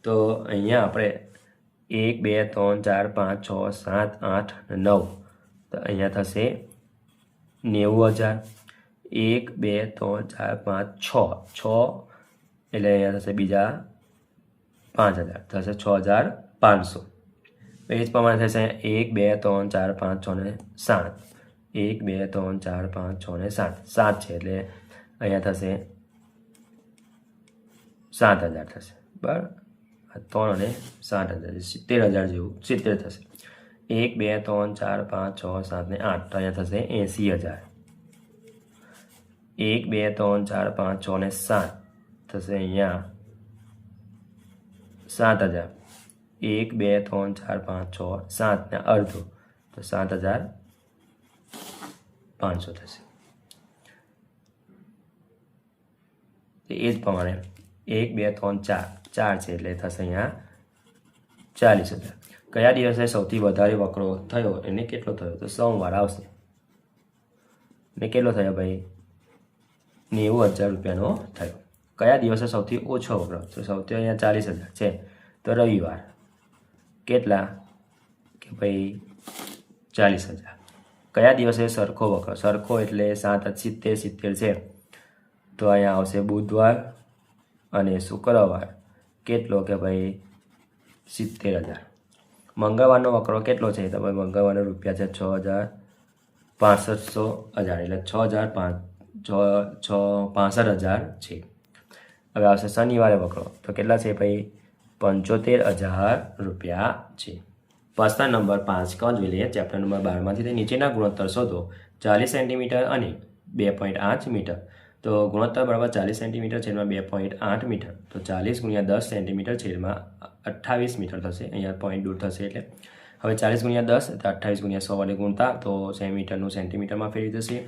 તો અહીંયા આપણે 1 2 3 4 5 6 7 8 9 તો અહીંયા થશે 90,000. 1 2 3 4 5 6 એટલે અહીંયા થશે બીજા 5,000 થશે 6,500. એ જ પ્રમાણે થશે 1 2 3 4 5 6 ને 7. 1 2 3 4 5 6 ને 7 7 છે એટલે અહીંયા થશે 7,000 થશે. બરાબર. 3 અને 7,000 70,000 જેવું 70 થશે. 1 2 3 4 5 6 7 ને 8 તો અહીંયા થશે 80,000. 1 2 3 4 5 6 ને 7 થશે અહીંયા 7,000. 1 2 3 4 5 6 7 ને અડધું તો 7,500 થશે. એ જ પ્રમાણે 1 2 3 4 4 છે એટલે થશે અહીંયા 40,000. કયા દિવસે સૌથી વધારે વકરો થયો એને કેટલો થયો? તો સોમવાર આવશે. ને કેટલો થયો ભાઈ? 90,000 રૂપિયાનો થયો. કયા દિવસે સૌથી ઓછો વકરો? તો સૌથી અહીંયા 40,000 છે તો રવિવાર. કેટલા? કે ભાઈ 40,000. કયા દિવસે સરખો વકરો? સરખો એટલે 7 70 છે તો અહીંયા આવશે બુધવાર અને શુક્રવાર. કેટલો? કે ભાઈ 70,000. મંગળવારનો વકરો કેટલો છે? તો ભાઈ મંગળવારનો રૂપિયા છે 6,65,000 એટલે 65,000 છે. હવે આવશે શનિવારે વકરો તો કેટલા છે ભાઈ? 75,000 રૂપિયા છે. પ્રશ્ન નંબર 5 ક જોઈ લઈએ ચેપ્ટર નંબર 12માંથી નીચેના ગુણોત્તર શોધો 40 સેન્ટીમીટર અને 2.8 મીટર. તો ગુણોત્તર બરાબર 40 સેન્ટીમીટર છેદમાં 2.8 મીટર. તો 40 ગુણ્યા 10 સેન્ટીમીટર છેદમાં 28 મીટર થશે. અહીંયા પોઈન્ટ દૂર થશે એટલે હવે 40 ગુણ્યા 10 તો 28 ગુણ્યા 100 વડે ગુણતા તો સેન્ટીમીટરનું સેન્ટીમીટરમાં ફેરવી જશે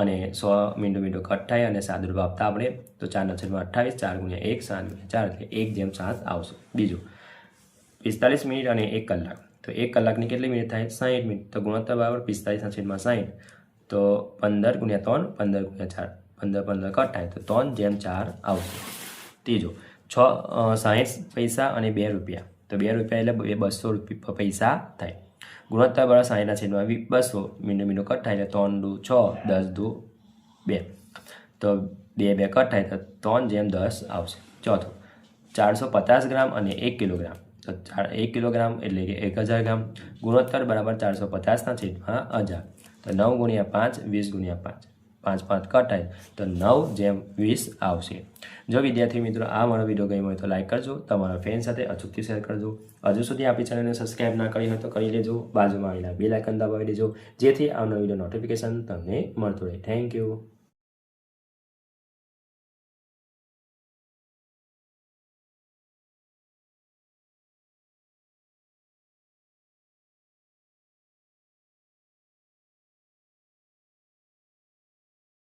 અને 100 મીંડું કટ થાય અને સાદુરૂપ આપતા આપણે તો 4/28 4 ગુણ્યા 1 7 ગુણ્યા 4 એટલે 1/7 આવશે. બીજું 45 મિનિટ અને 1 કલાક તો 1 કલાકની કેટલી મિનિટ થાય? 60 મિનિટ. તો ગુણોત્તર બરાબર 45/60 તો 15 ગુણ્યા 3 15 ગુણ્યા 4 15 કટ થાય તો 3/4 આવશે. ત્રીજું 60 પૈસા અને 2 રૂપિયા તો 2 રૂપિયા એટલે 200 પૈસા થાય. ગુણોત્તર બરાબર 60/200 મીંડું કટ થાય એટલે 3 દુ 6 10 દુ 2 તો 2 કટ થાય તો 3/10 આવશે. ચોથું 450 ગ્રામ અને 1 કિલોગ્રામ તો 1 કિલોગ્રામ એટલે કે 1000 ગ્રામ. ગુણોત્તર બરાબર 450/1000 તો 9 ગુણ્યા 5 20 ગુણ્યા 5 5 5 કટાય તો 9:20 આવશે. જો વિદ્યાર્થી મિત્રો આ મારો વિડીયો ગમ્યો હોય તો લાઈક કરજો, તમારા ફ્રેન્ડ સાથે અચૂકથી શેર કરજો. હજુ સુધી આપણી ચેનલને સબસ્ક્રાઈબ ના કરી હોય તો કરી લેજો, બાજુમાં આવેલા બેલ આઇકન દબાવી દેજો જેથી આવનાર વિડીયો નોટિફિકેશન તમને મળતું રહે. Thank you.